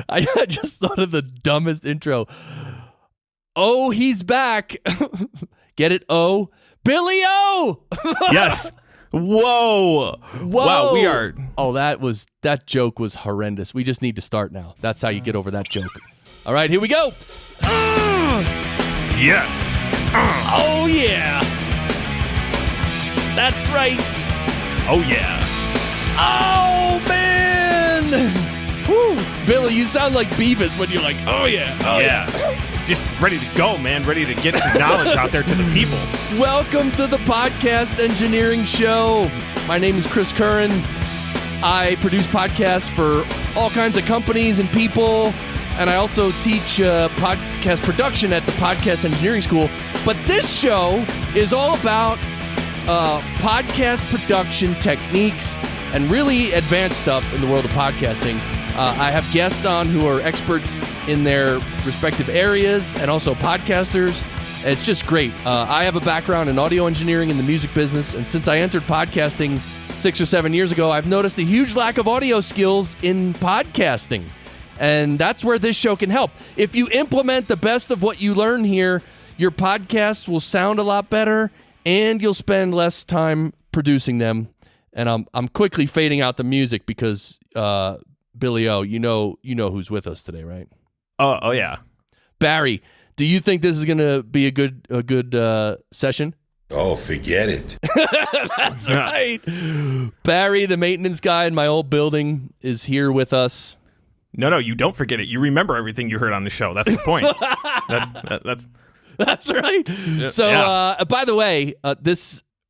I just thought of the dumbest intro. Oh, he's back. Get it? Oh, Billy O. Yes. Whoa. Wow, we are. Oh, that joke was horrendous. We just need to start now. That's how you get over that joke. All right, here we go. Yes. Oh, yeah. That's right. Oh, yeah. Oh, man. Woo. Billy, you sound like Beavis when you're like, oh, yeah. Oh, yeah. Just ready to go, man. Ready to get some knowledge out there to the people. Welcome to the Podcast Engineering Show. My name is Chris Curran. I produce podcasts for all kinds of companies and people, and I also teach podcast production at the Podcast Engineering School. But this show is all about podcast production techniques and really advanced stuff in the world of podcasting. I have guests on who are experts in their respective areas and also podcasters. It's just great. I have a background in audio engineering in the music business, and since I entered podcasting 6 or 7 years ago, I've noticed a huge lack of audio skills in podcasting, and that's where this show can help. If you implement the best of what you learn here, your podcasts will sound a lot better, and you'll spend less time producing them. And I'm quickly fading out the music because Billy O, you know who's with us today, right? Oh yeah. Barry, do you think this is going to be a good session? Oh, forget it. That's right. Barry, the maintenance guy in my old building, is here with us. No, you don't forget it. You remember everything you heard on the show. That's the point. That's right. So, by the way,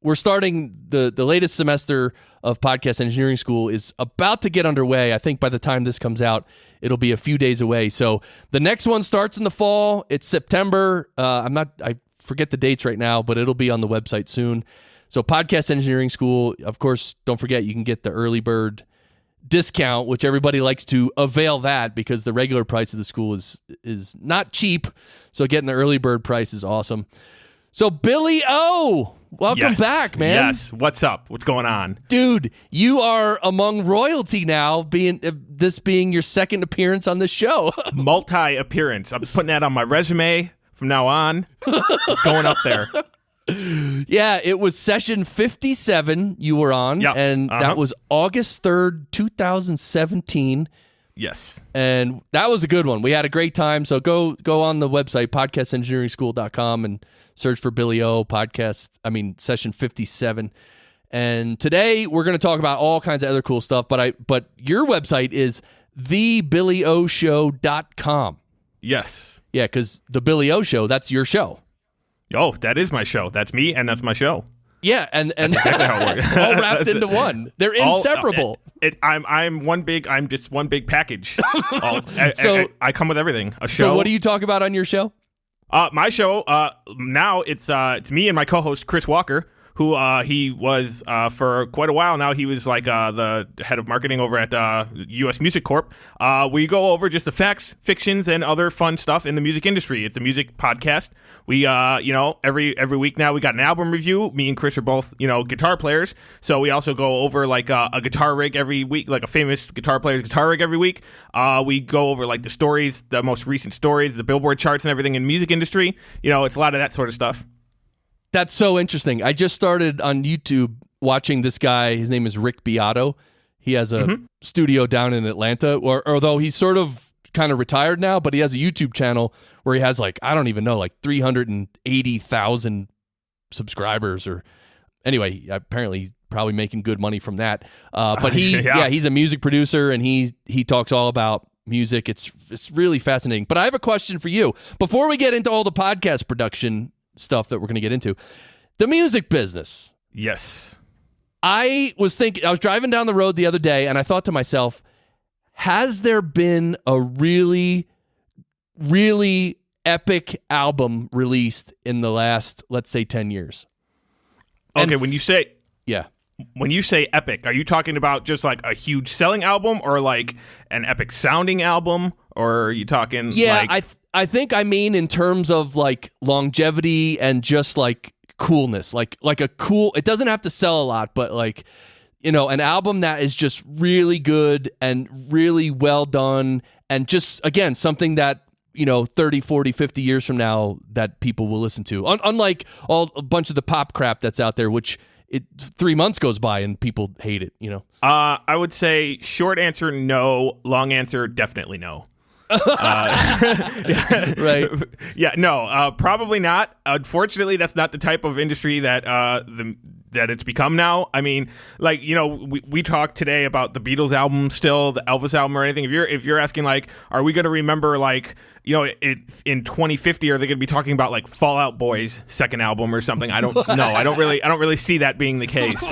we're starting the latest semester of Podcast Engineering School is about to get underway. I think by the time this comes out, it'll be a few days away. So the next one starts in the fall. It's September. I forget the dates right now, but it'll be on the website soon. So Podcast Engineering School, of course, don't forget you can get the early bird discount, which everybody likes to avail that because the regular price of the school is not cheap. So getting the early bird price is awesome. So Billy O, welcome back, man. Yes. What's up? What's going on? Dude, you are among royalty now, this being your second appearance on this show. Multi-appearance. I'm putting that on my resume from now on. It's going up there. Yeah, it was session 57 you were on, and that was August 3rd, 2017. Yes. And that was a good one. We had a great time. So go on the website, podcastengineeringschool.com, and search for Billy O session 57. And today we're going to talk about all kinds of other cool stuff, but your website is thebillyoshow.com. Yes. Yeah, because the Billy O Show, that's your show. Oh, that is my show. That's me, and that's my show. Yeah, and that's exactly how it works. All wrapped into one. They're inseparable. I'm just one big package. I come with everything. A show. So what do you talk about on your show? My show, now it's me and my co-host Chris Walker, who he was for quite a while now. He was like the head of marketing over at U.S. Music Corp. We go over just the facts, fictions, and other fun stuff in the music industry. It's a music podcast. We every week now we got an album review. Me and Chris are both guitar players, so we also go over like a guitar rig every week, like a famous guitar player's guitar rig every week. We go over like the stories, the most recent stories, the Billboard charts, and everything in the music industry. It's a lot of that sort of stuff. That's so interesting. I just started on YouTube watching this guy. His name is Rick Beato. He has a studio down in Atlanta, although he's sort of kind of retired now, but he has a YouTube channel where he has like 380,000 subscribers anyway, apparently he's probably making good money from that. But he's a music producer and he talks all about music. It's really fascinating. But I have a question for you. Before we get into all the podcast production stuff that we're going to get into, the music business. Yes. I was driving down the road the other day and I thought to myself, has there been a really, really epic album released in the last, let's say, 10 years? Okay, when you say epic, are you talking about just like a huge selling album or like an epic sounding album, or are you talking I think I mean in terms of like longevity and just like coolness, like a cool, it doesn't have to sell a lot, but like an album that is just really good and really well done, and just, again, something that, 30, 40, 50 years from now that people will listen to. Unlike a bunch of the pop crap that's out there, which 3 months goes by and people hate it, I would say short answer, no. Long answer, definitely no. Right. Yeah, no, probably not. Unfortunately, that's not the type of industry that that it's become now. I mean, like, we talked today about the Beatles album still, the Elvis album or anything. If you're asking, like, are we going to remember, like, in 2050, are they going to be talking about, like, Fall Out Boy's second album or something? I don't know. I don't really see that being the case.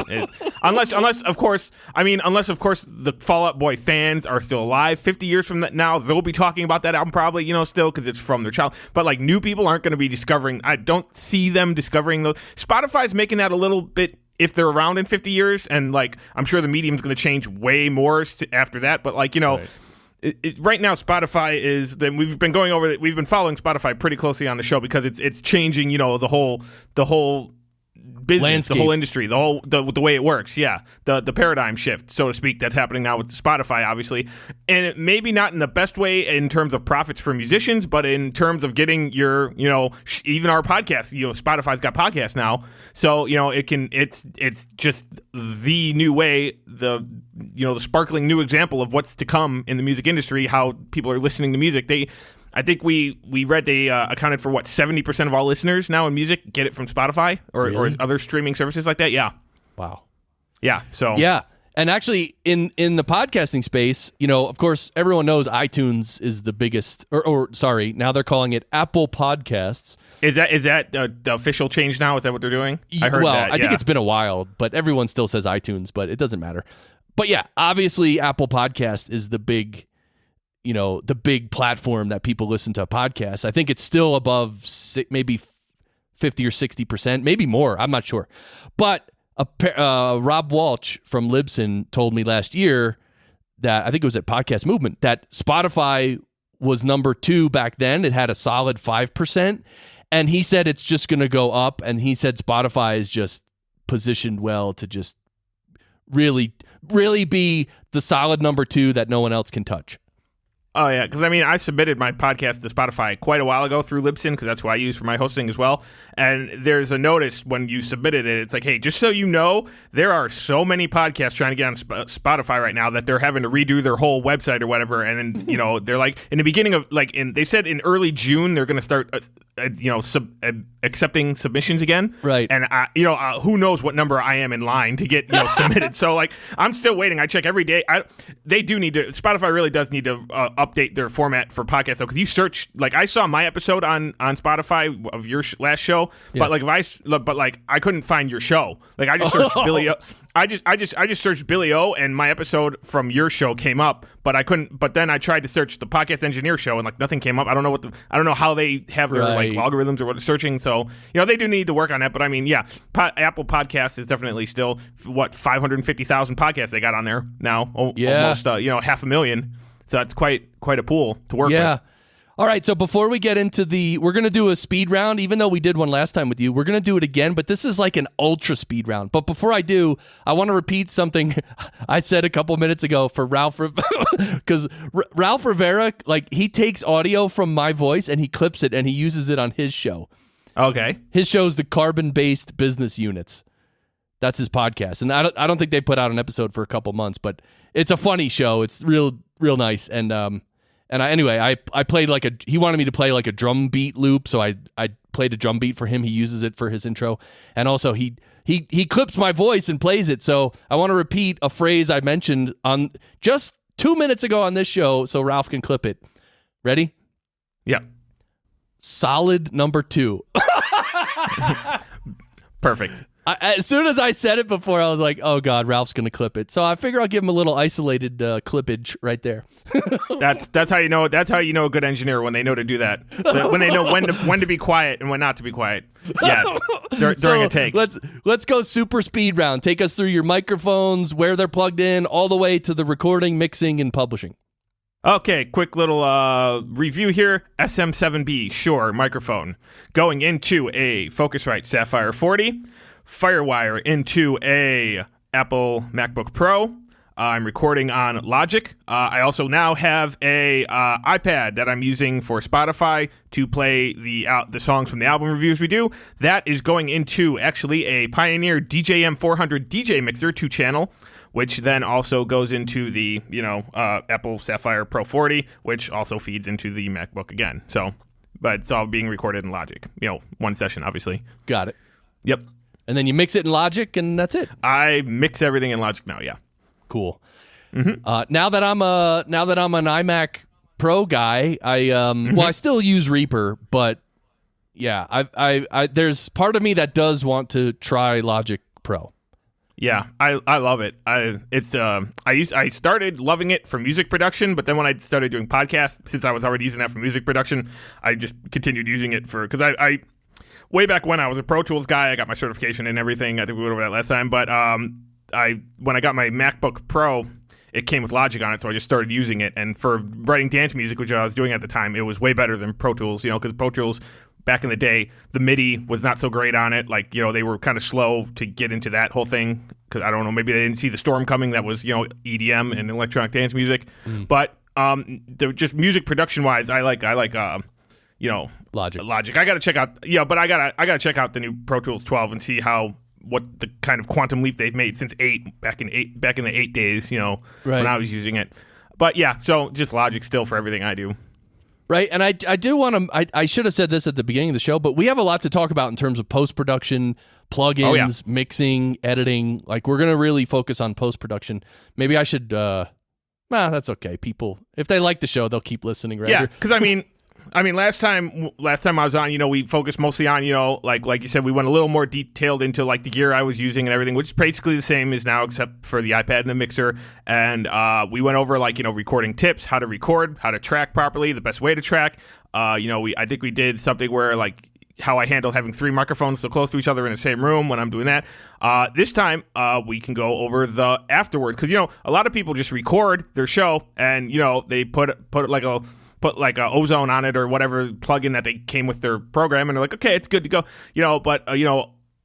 Unless of course the Fall Out Boy fans are still alive 50 years from now, they'll be talking about that album probably, still, because it's from their child. But, like, new people aren't going to be discovering. I don't see them discovering those. Spotify's making that a little bit, if they're around in 50 years, and, like, I'm sure the medium's going to change way more after that. But, like, right. Right now, Spotify is. Then we've been going over it. We've been following Spotify pretty closely on the show because it's changing. The whole business, landscape. The whole industry, the way it works. Yeah, the paradigm shift, so to speak, that's happening now with Spotify, obviously, and it maybe not in the best way in terms of profits for musicians, but in terms of getting your, even our podcast. Spotify's got podcasts now, so it's just the new way, the sparkling new example of what's to come in the music industry, how people are listening to music. I think we read they accounted for 70% of all listeners now in music get it from Spotify or other streaming services like that. Yeah. Wow. Yeah. So yeah, and actually in the podcasting space, of course everyone knows iTunes is the biggest. Or sorry, now they're calling it Apple Podcasts. Is that the official change now? Is that what they're doing? I heard that. I think it's been a while, but everyone still says iTunes, but it doesn't matter. But yeah, obviously Apple Podcast is the big. The big platform that people listen to podcasts. I think it's still above maybe 50 or 60%, maybe more. I'm not sure. But Rob Walsh from Libsyn told me last year that, I think it was at Podcast Movement, that Spotify was number 2 back then. It had a solid 5%. And he said it's just going to go up. And he said Spotify is just positioned well to just really, really be the solid number 2 that no one else can touch. Oh, yeah, because, I submitted my podcast to Spotify quite a while ago through Libsyn, because that's what I use for my hosting as well. And there's a notice when you submitted it. It's like, hey, just so you know, there are so many podcasts trying to get on Spotify right now that they're having to redo their whole website or whatever. And then, they're like, in the beginning of, like, they said in early June, they're going to start, accepting submissions again. Right. And, who knows what number I am in line to get, submitted. So, like, I'm still waiting. I check every day. Spotify really does need to update their format for podcasts, though, because you search, like, I saw my episode on Spotify of your last show, but like I couldn't find your show. Like, I just searched Billy O. I just searched Billy O, and my episode from your show came up, but I couldn't. But then I tried to search the Podcast Engineer show, and, like, nothing came up. I don't know how they have their like algorithms or what searching. So they do need to work on that. But Apple Podcasts is definitely still 550,000 podcasts they got on there now. Almost 500,000. So that's quite a pool to work with. Yeah. All right, so before we get into we're going to do a speed round, even though we did one last time with you. We're going to do it again, but this is like an ultra speed round. But before I do, I want to repeat something I said a couple minutes ago for Ralph, because Ralph Rivera, like, he takes audio from my voice and he clips it and he uses it on his show. Okay. His show's the Carbon-Based Business Units. That's his podcast. And I don't think they put out an episode for a couple months, but it's a funny show. It's real nice. And I played he wanted me to play like a drum beat loop, so I played a drum beat for him. He uses it for his intro, and also he clips my voice and plays it. So I want to repeat a phrase I mentioned on just 2 minutes ago on this show, so Ralph can clip it. Ready? Yeah. Solid number 2. Perfect. As soon as I said it before, I was like, "Oh God, Ralph's gonna clip it." So I figure I'll give him a little isolated clippage right there. That's how you know. That's how you know a good engineer, when they know to do that. When they know when to be quiet and when not to be quiet. Yeah, during a take. Let's go super speed round. Take us through your microphones, where they're plugged in, all the way to the recording, mixing, and publishing. Okay, quick little review here. SM7B Shure microphone going into a Focusrite Sapphire 40. Firewire into a Apple MacBook Pro. I'm recording on Logic. I also now have a iPad that I'm using for Spotify to play the songs from the album reviews we do. That is going into actually a Pioneer DJM 400 DJ mixer 2-channel, which then also goes into the Apple Sapphire Pro 40, which also feeds into the MacBook again. So, but it's all being recorded in Logic. One session, obviously. Got it. Yep. And then you mix it in Logic, and that's it. I mix everything in Logic now. Yeah. Cool. Now that I'm an iMac Pro guy, I still use Reaper, but yeah, I there's part of me that does want to try Logic Pro. Yeah, I love it. I started loving it for music production, but then when I started doing podcasts, since I was already using that for music production, I just continued using it because I way back when I was a Pro Tools guy, I got my certification and everything. I think we went over that last time, but when I got my MacBook Pro, it came with Logic on it, so I just started using it. And for writing dance music, which I was doing at the time, it was way better than Pro Tools, because Pro Tools, back in the day, the MIDI was not so great on it. Like, they were kind of slow to get into that whole thing. Because, I don't know, maybe they didn't see the storm coming that was, EDM and electronic dance music. But just music production-wise, I like Logic. I got to check out, but I gotta check out the new Pro Tools 12 and see what the kind of quantum leap they've made since back in the 8 days, when I was using it. But yeah, so just Logic still for everything I do. Right, and I do want to, I should have said this at the beginning of the show, but we have a lot to talk about in terms of post-production, plugins, mixing, editing. Like, we're going to really focus on post-production. Maybe I should, that's okay. People, if they like the show, they'll keep listening, right? Yeah, because I mean, last time I was on, we focused mostly on, like you said, we went a little more detailed into like the gear I was using and everything, which is basically the same as now, except for the iPad and the mixer. And we went over recording tips, how to record, how to track properly, the best way to track. I think we did something where like how I handle having 3 microphones so close to each other in the same room when I'm doing that. This time, we can go over the afterward, because a lot of people just record their show and they put like a ozone on it or whatever plugin that they came with their program, and they're like, okay, it's good to go. But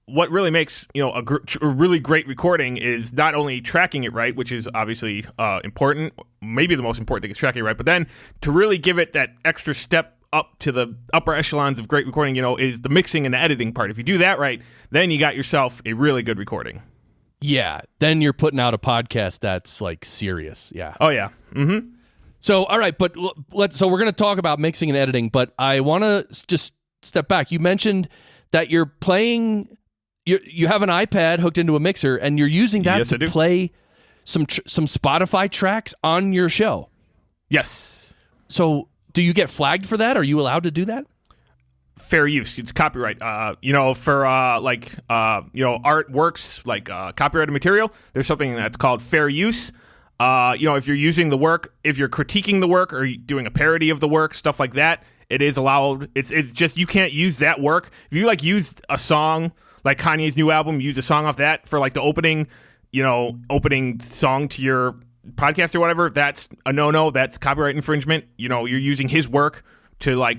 what really makes a really great recording is not only tracking it right, which is obviously important. Maybe the most important thing is tracking it right, but then to really give it that extra step up to the upper echelons of great recording, is the mixing and the editing part. If you do that right, then you got yourself a really good recording. Yeah, then you're putting out a podcast that's like serious. Yeah. Oh yeah. Mm-hmm. So, all right, but so we're going to talk about mixing and editing, but I want to just step back. You mentioned that you're playing, you have an iPad hooked into a mixer, and you're using that to play some Spotify tracks on your show. Yes. So, do you get flagged for that? Are you allowed to do that? Fair use. It's copyright. For artworks, like copyrighted material, there's something that's called fair use. If you're using the work, if you're critiquing the work or doing a parody of the work, stuff like that, it is allowed. It's just you can't use that work. If you used a song like Kanye's new album, use a song off that for like the opening song to your podcast or whatever, that's a no. That's copyright infringement. You're using his work to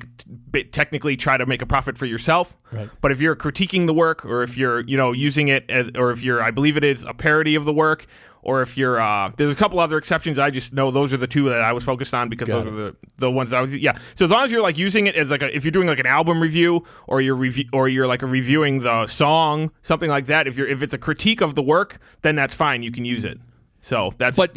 technically try to make a profit for yourself. Right. But if you're critiquing the work, or if you're using it as, or if I believe it is a parody of the work, or if you're there's a couple other exceptions. I just know those are the 2 that I was focused on because those are the ones that I was So as long as you're using it as if you're doing an album review, or you're reviewing the song, something like that, if it's a critique of the work, then that's fine. You can use it. So that's but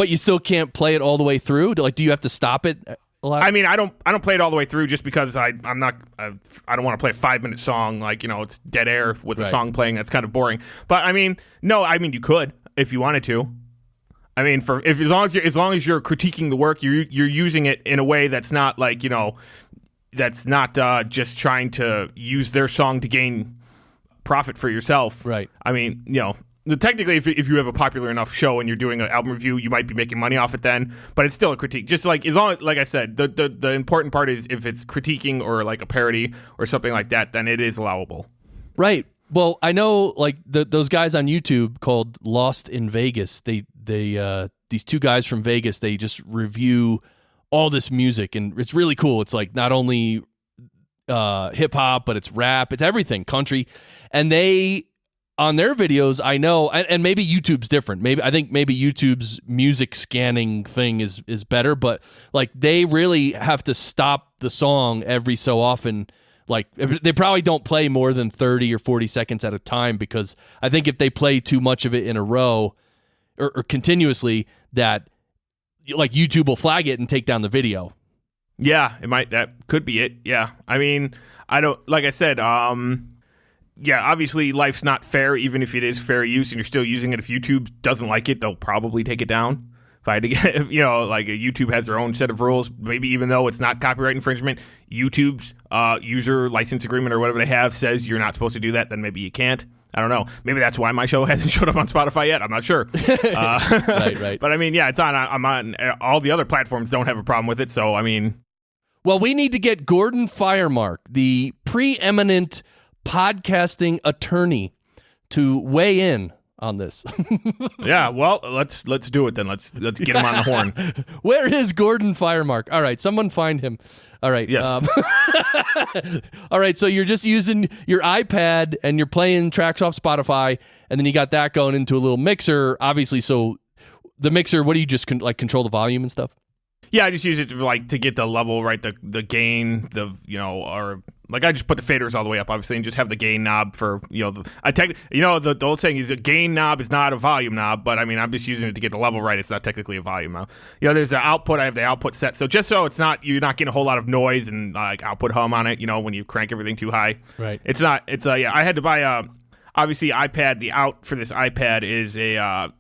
you still can't play it all the way through. Do you have to stop it a lot? I mean, I don't play it all the way through just because I don't want to play a 5-minute song it's dead air with a song playing. That's kind of boring. But you could if you wanted to. I mean, as long as you're critiquing the work, you're using it in a way that's not that's not just trying to use their song to gain profit for yourself. Right. I mean, technically, if you have a popular enough show and you're doing an album review, you might be making money off it then, but it's still a critique. Just as long as, like I said, the important part is if it's critiquing or like a parody or something like that, then it is allowable. Right. Well, I know those guys on YouTube called Lost in Vegas. They these 2 guys from Vegas, they just review all this music, and it's really cool. It's like not only hip hop, but it's rap, it's everything, country, and they on their videos, I know, and maybe YouTube's different. I think maybe YouTube's music scanning thing is better, but like they really have to stop the song every so often. Like they probably don't play more than 30 or 40 seconds at a time, because I think if they play too much of it in a row or continuously, that like YouTube will flag it and take down the video. Yeah, it might. That could be it. Yeah, I mean, I don't. Like I said, yeah, obviously life's not fair, even if it is fair use and you're still using it. If YouTube doesn't like it, they'll probably take it down. If I had to get, like YouTube has their own set of rules, maybe even though it's not copyright infringement, YouTube's user license agreement or whatever they have says you're not supposed to do that, then maybe you can't. I don't know. Maybe that's why my show hasn't showed up on Spotify yet. I'm not sure. Right. But I mean, yeah, I'm on all the other platforms don't have a problem with it. So, I mean. Well, we need to get Gordon Firemark, the preeminent podcasting attorney, to weigh in on this. Yeah, well, let's do it then. Let's get him on the horn. Where is Gordon Firemark? All right, someone find him. All right. Yes. All right, so you're just using your iPad and you're playing tracks off Spotify, and then you got that going into a little mixer, obviously. So the mixer, what do you just control the volume and stuff? Yeah, I just use it to get the level right, the gain, or like I just put the faders all the way up, obviously, and just have the gain knob for the old saying is a gain knob is not a volume knob, but I mean I'm just using it to get the level right. It's not technically a volume knob. There's the output. I have the output set, so just so you're not getting a whole lot of noise and like output hum on it. When you crank everything too high, right? It's not. It's yeah. I had to buy obviously iPad. The out for this iPad is a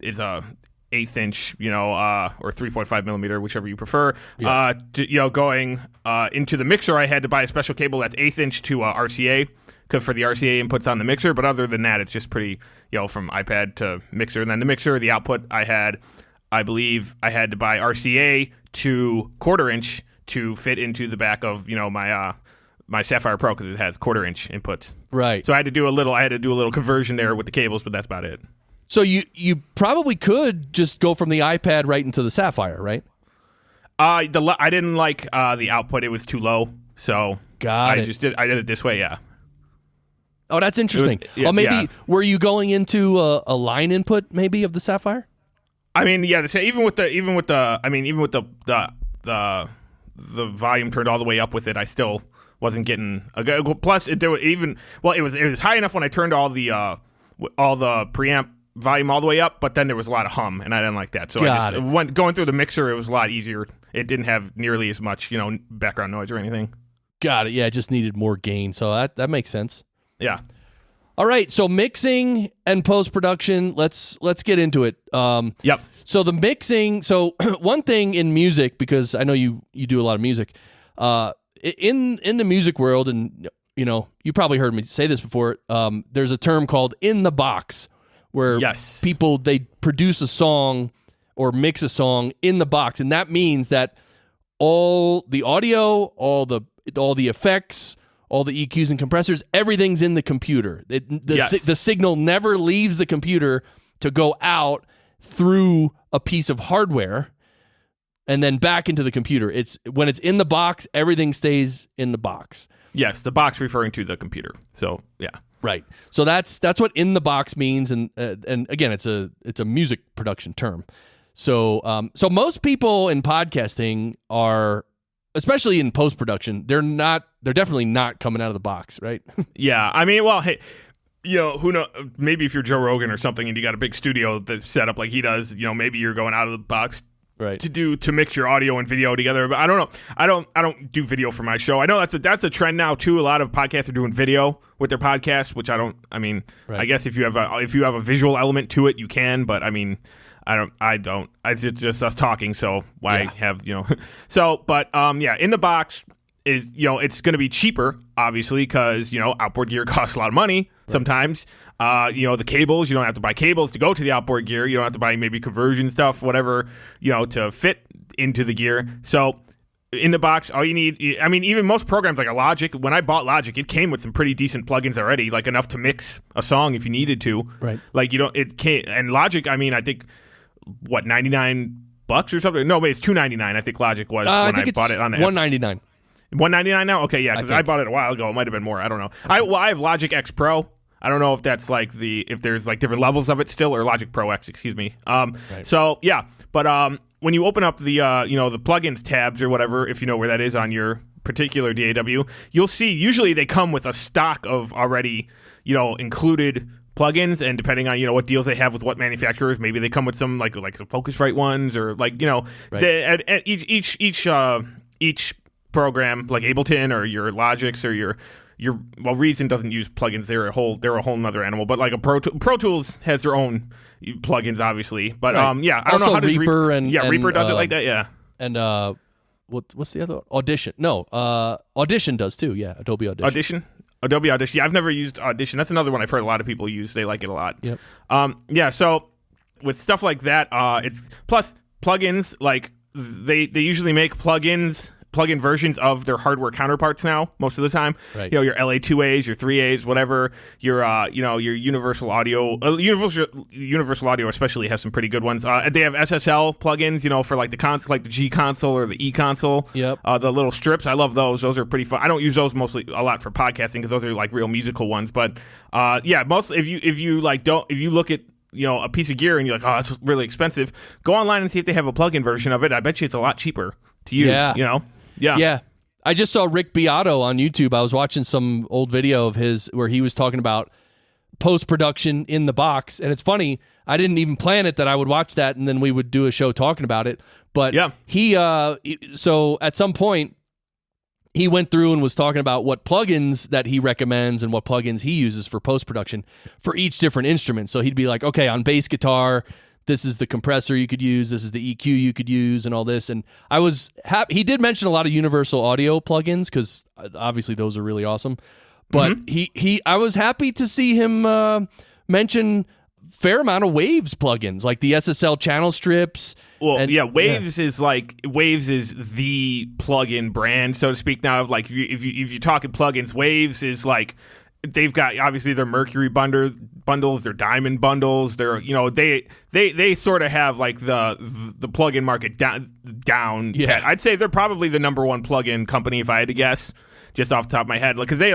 1/8 inch, or 3.5 millimeter, whichever you prefer. Yeah. Going into the mixer, I had to buy a special cable that's 1/8 inch to RCA for the RCA inputs on the mixer. But other than that, it's just pretty, from iPad to mixer. And then the mixer, the output, I believe I had to buy RCA to 1/4 inch to fit into the back of, my Sapphire Pro, because it has 1/4 inch inputs. Right. So I had to do a little conversion there with the cables, but that's about it. So you probably could just go from the iPad right into the Sapphire, right? I didn't like the output; it was too low, so I did it this way. Yeah. Oh, that's interesting. Were you going into a line input maybe of the Sapphire? I mean, yeah. Even with the volume turned all the way up with it, I still wasn't getting a good. Plus, it was high enough when I turned all the preamp volume all the way up, but then there was a lot of hum, and I didn't like that. So going through the mixer, it was a lot easier. It didn't have nearly as much, background noise or anything. Got it. Yeah, it just needed more gain. So that makes sense. Yeah. All right. So mixing and post-production, let's get into it. Yep. So the mixing. So one thing in music, because I know you do a lot of music, in the music world, and you probably heard me say this before. There's a term called in the box, where people, they produce a song or mix a song in the box, and that means that all the audio, all the effects, all the EQs and compressors, everything's in the computer. The signal never leaves the computer to go out through a piece of hardware and then back into the computer. When it's in the box, everything stays in the box. Yes, the box referring to the computer. So yeah. Right. So that's what in the box means, and again, it's a music production term. So most people in podcasting are, especially in post production, they're definitely not coming out of the box, right? Yeah. I mean, well, hey, who knows? Maybe if you're Joe Rogan or something, and you got a big studio that's set up like he does, maybe you're going out of the box. Right. To mix your audio and video together, but I don't know. I don't do video for my show. I know that's a trend now too. A lot of podcasts are doing video with their podcasts, which I don't. I mean, right. I guess if you have a visual element to it, you can. But I mean, I don't. It's just us talking. So why have So, but in the box is it's going to be cheaper, obviously, because outboard gear costs a lot of money sometimes. The cables, you don't have to buy cables to go to the outboard gear. You don't have to buy maybe conversion stuff, whatever, to fit into the gear. So in the box, all you need, I mean, even most programs like a Logic, when I bought Logic, it came with some pretty decent plugins already, like enough to mix a song if you needed to. Right. Like, and Logic, I mean, I think, what, $99 or something? No, wait, it's $299, I think Logic was when I bought it on the app. $199. $199 now? Okay, yeah, because I bought it a while ago. It might have been more. I don't know. I have Logic X Pro. I don't know if that's like if there's like different levels of it still, or Logic Pro X, excuse me. Right. So yeah, but when you open up the the plugins tabs or whatever, if you know where that is on your particular DAW, you'll see usually they come with a stock of already included plugins, and depending on what deals they have with what manufacturers, maybe they come with some like some Focusrite ones, or like at each program, like Ableton or your Logic's or your Reason doesn't use plugins. They're a whole nother animal. But like a Pro Tools has their own plugins, obviously. But right. I don't know how does Reaper Reaper does it like that. Yeah. And what's the other one? Audition? No, Audition does too. Yeah, Adobe Audition. Adobe Audition. Yeah, I've never used Audition. That's another one I've heard a lot of people use. They like it a lot. Yep. So with stuff like that, it's plus plugins. Like they usually make plug-in versions of their hardware counterparts now, most of the time. Right. Your LA2As, your 3As, whatever. Your your Universal Audio, Universal Audio especially has some pretty good ones. They have SSL plugins, for like the console, like the G console or the E console. Yep. The little strips, I love those. Those are pretty fun. I don't use those mostly a lot for podcasting because those are like real musical ones. But mostly if you look at a piece of gear and you're like, oh, it's really expensive, go online and see if they have a plug-in version of it. I bet you it's a lot cheaper to use. Yeah. I just saw Rick Beato on YouTube. I was watching some old video of his where he was talking about post-production in the box. And it's funny, I didn't even plan it that I would watch that and then we would do a show talking about it. But he, so at some point, he went through and was talking about what plugins that he recommends and what plugins he uses for post-production for each different instrument. So he'd be like, okay, on bass guitar, this is the compressor you could use, this is the EQ you could use, and all this. And I was happy. He did mention a lot of Universal Audio plugins because obviously those are really awesome. But I was happy to see him mention fair amount of Waves plugins, like the SSL channel strips. Well, Waves is the plugin brand, so to speak. Now, like if you're talking plugins, Waves is like, they've got obviously their Mercury bundles, their Diamond bundles. They're they sort of have like the plugin market down. Yeah, I'd say they're probably the number one plugin company if I had to guess, just off the top of my head, because they've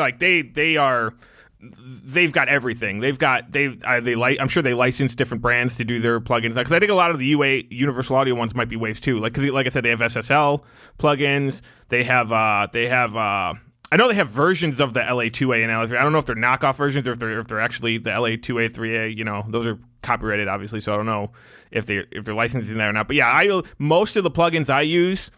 got everything. I'm sure they license different brands to do their plugins, because I think a lot of the Universal Audio ones might be Waves too. Like, because like I said, they have SSL plugins. They have I know they have versions of the LA2A and LA3. I don't know if they're knockoff versions or if they're actually the LA2A, 3A. Those are copyrighted, obviously, so I don't know if they're licensing that or not. But yeah, most of the plugins I use,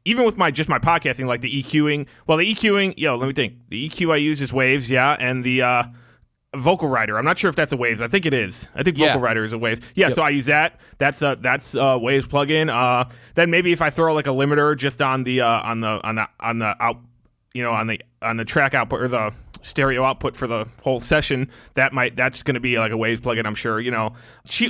even with my podcasting, like the EQing. Well, the EQing, let me think. The EQ I use is Waves, and the Vocal Rider. I'm not sure if that's a Waves. I think it is. I think Vocal Rider is a Waves. Yeah, yep. So I use that. That's a Waves plugin. Then maybe if I throw like a limiter just on the on the track output or the stereo output for the whole session, that's going to be like a Waves plugin, I'm sure. A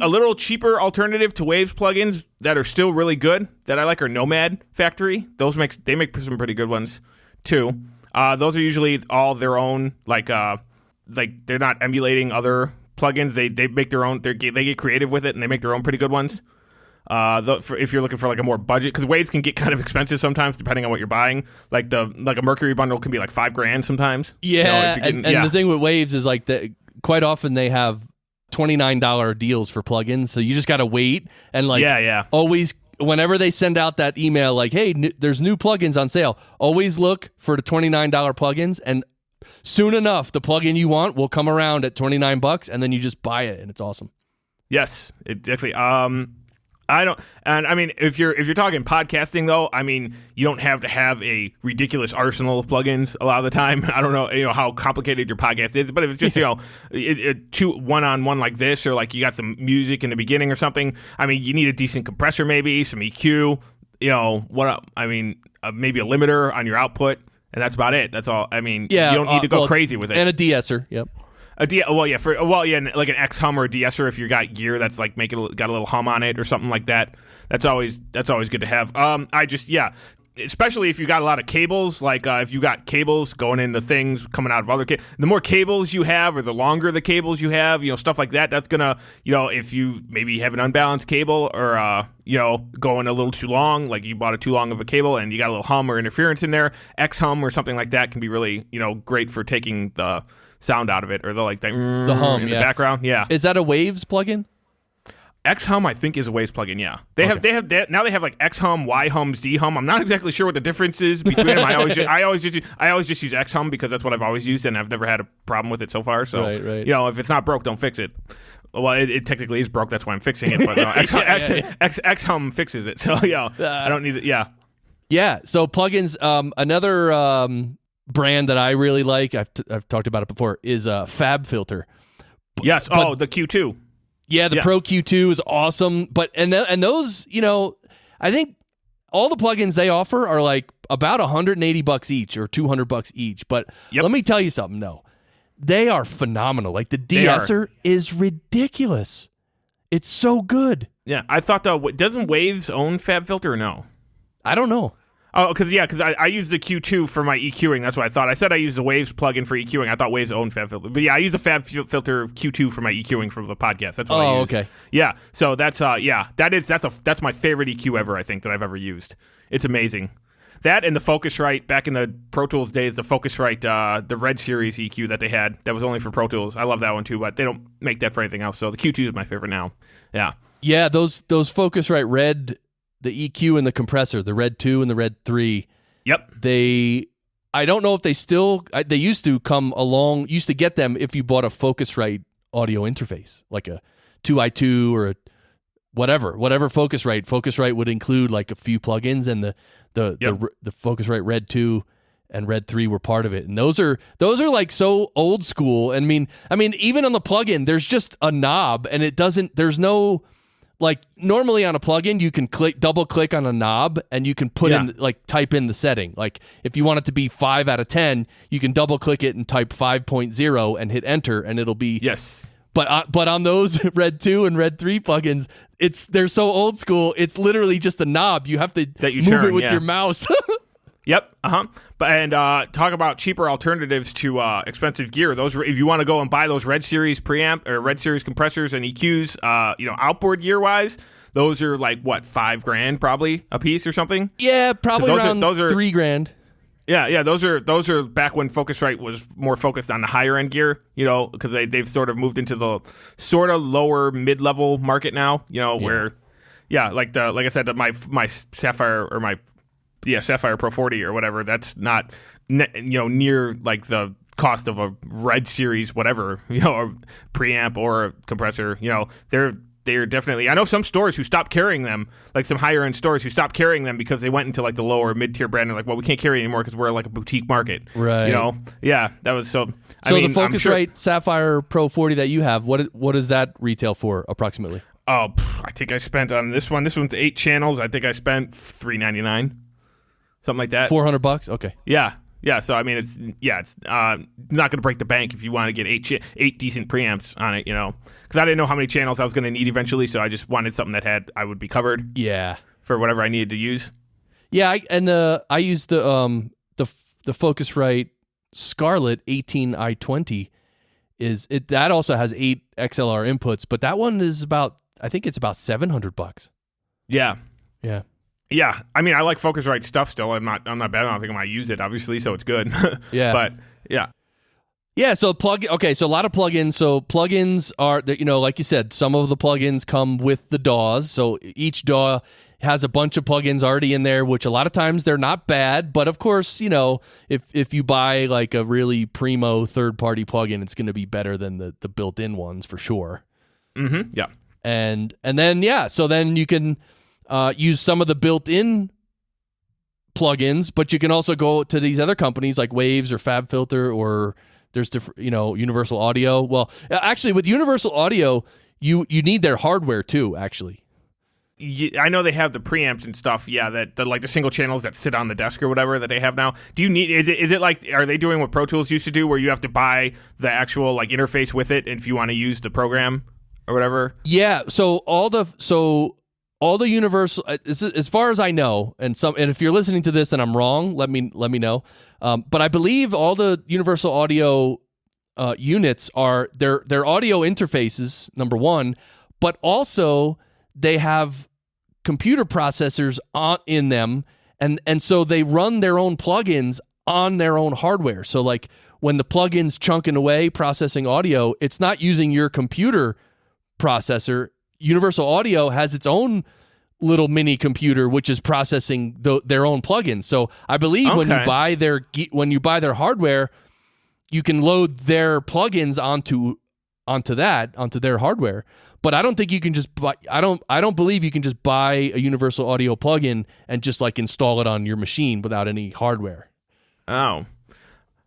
little cheaper alternative to Waves plugins that are still really good that I like are Nomad Factory. They make some pretty good ones too. Those are usually all their own, like they're not emulating other plugins. They make their own. They get creative with it and they make their own pretty good ones. If you're looking for like a more budget, because Waves can get kind of expensive sometimes depending on what you're buying. Like a Mercury bundle can be like $5,000 sometimes. Yeah, and the thing with Waves is like that. Quite often they have $29 deals for plugins, so you just gotta wait and always. Whenever they send out that email like, hey, there's new plugins on sale, always look for the $29 plugins, and soon enough the plugin you want will come around at $29, and then you just buy it, and it's awesome. Yes, exactly. If you're talking podcasting though, you don't have to have a ridiculous arsenal of plugins a lot of the time. I don't know, how complicated your podcast is, but if it's just, two one-on-one like this, or like you got some music in the beginning or something, you need a decent compressor, maybe some EQ, maybe a limiter on your output, and that's about it. That's all. You don't need to go crazy with it. And a de-esser, yep. Like an X hum or a de-esser if you got gear that's like got a little hum on it or something like that. That's always good to have. Especially if you got a lot of cables, like if you got cables going into things coming out of other cables. The more cables you have, or the longer the cables you have, stuff like that. That's gonna, if you maybe have an unbalanced cable, or going a little too long, like you bought too long of a cable and you got a little hum or interference in there, X hum or something like that can be really, great for taking the sound out of it, or the like the hum in the background. Yeah, is that a Waves plugin? X-Hum, I think, is a Waves plugin. Yeah, they have now they have like X-Hum, Y-Hum, Z-Hum. I'm not exactly sure what the difference is between them. I always just use X-Hum because that's what I've always used, and I've never had a problem with it so far. So right. if it's not broke, don't fix it. Well, it technically is broke. That's why I'm fixing it. But X-Hum fixes it. So I don't need it. Yeah. Yeah. So plugins. Another brand that I really like, I've talked about it before, is Fab Filter. Yes. The Q2. Yeah, the Pro Q2 is awesome. But and those, I think all the plugins they offer are like about $180 each or $200 each. But let me tell you something. No, they are phenomenal. Like the de-esser is ridiculous. It's so good. Yeah, I thought doesn't Waves own Fab Filter or no? I don't know. Oh, because I use the Q2 for my EQing. That's what I thought. I said I used the Waves plugin for EQing. I thought Waves owned Fab Filter. But yeah, I use the Fab Filter Q2 for my EQing for the podcast. That's what I use. Okay. Yeah. So that's that's my favorite EQ ever, I think, that I've ever used. It's amazing. That and the Focusrite, back in the Pro Tools days, the Focusrite, the Red Series EQ that they had, that was only for Pro Tools. I love that one too, but they don't make that for anything else. So the Q2 is my favorite now. Yeah. Yeah, those Focusrite Red, the EQ and the compressor, the Red 2 and the Red 3. Yep. I don't know if they used to come along, used to get them if you bought a Focusrite audio interface, like a 2i2 or a whatever Focusrite. Focusrite would include like a few plugins, and the Focusrite Red 2 and Red 3 were part of it. And those are like so old school. I mean, even on the plugin, there's just a knob, and there's no, like, normally on a plugin, you can double click on a knob and you can put in, like, type in the setting. Like, if you want it to be 5 out of 10, you can double click it and type 5.0 and hit enter, and it'll be. Yes. But on those Red 2 and Red 3 plugins, they're so old school. It's literally just a knob. You have to move it with your mouse. Yep. And talk about cheaper alternatives to expensive gear. Those, if you want to go and buy those Red Series preamp or Red Series compressors and EQs, outboard gear wise, those are like what, $5,000 probably a piece or something. Yeah, probably around $3,000. Yeah. Those are back when Focusrite was more focused on the higher end gear, because they've sort of moved into the sort of lower mid level market now. Where, like I said, my Sapphire or my Sapphire Pro 40 or whatever, that's not near like the cost of a Red Series whatever, or preamp or a compressor. They're definitely, I know some stores who stopped carrying them, like some higher end stores who stopped carrying them because they went into like the lower mid tier brand and like, well, we can't carry anymore because we're like a boutique market. Right. That was so. So the Focusrite Sapphire Pro 40 that you have, what does that retail for approximately? Oh, I think I spent on this one. This one's 8 channels. I think I spent $399. Something like that. $400. Okay. Yeah. So I mean, it's not going to break the bank if you want to get 8 decent preamps on it, because I didn't know how many channels I was going to need eventually, so I just wanted something that I would be covered. Yeah. For whatever I needed to use. Yeah, I used the Focusrite Scarlett 18i20. That also has 8 XLR inputs, but that one is I think it's about $700. Yeah. Yeah. Yeah, I mean, I like Focusrite stuff still. I'm not bad. I don't think I might use it, obviously, so it's good. Yeah, but yeah, so so a lot of plugins. So plugins are, like you said, some of the plugins come with the DAWs. So each DAW has a bunch of plugins already in there, which a lot of times they're not bad. But of course, if you buy like a really primo third-party plugin, it's going to be better than the built-in ones for sure. Mm-hmm. Yeah, and then so then you can use some of the built-in plugins, but you can also go to these other companies like Waves or Fab Filter, or there's different, Universal Audio. Well, actually, with Universal Audio, you need their hardware too. Actually, I know they have the preamps and stuff. Yeah, that like the single channels that sit on the desk or whatever that they have now. Do you need? Is it like, are they doing what Pro Tools used to do, where you have to buy the actual like interface with it, and if you want to use the program or whatever? Yeah. So all the Universal, as far as I know, and if you're listening to this and I'm wrong, let me know. But I believe all the Universal Audio units are their audio interfaces, number one, but also they have computer processors in them, and so they run their own plugins on their own hardware. So like when the plugin's chunking away processing audio, it's not using your computer processor. Universal Audio has its own little mini computer which is processing their own plugins. So I believe when you buy their hardware, you can load their plugins onto their hardware. But I don't think you can just buy. I don't believe you can just buy a Universal Audio plugin and just like install it on your machine without any hardware. Oh,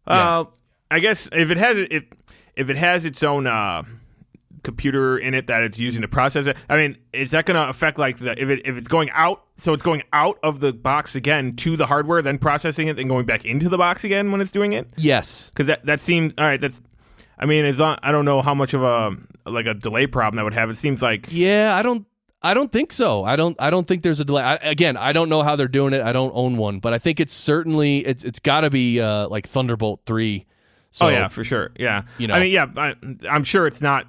Yeah. I guess if it has its own computer in it that it's using to process it, I mean, is that going to affect like if it's going out? So it's going out of the box again to the hardware, then processing it, then going back into the box again when it's doing it? Yes, because that seems all right. That's, I mean, I don't know how much of a delay problem that would have. It seems like, yeah, I don't think so. I don't think there's a delay. I don't know how they're doing it. I don't own one, but I think it's certainly it's got to be like Thunderbolt 3. So, oh yeah, for sure. Yeah, I mean, yeah, I'm sure it's not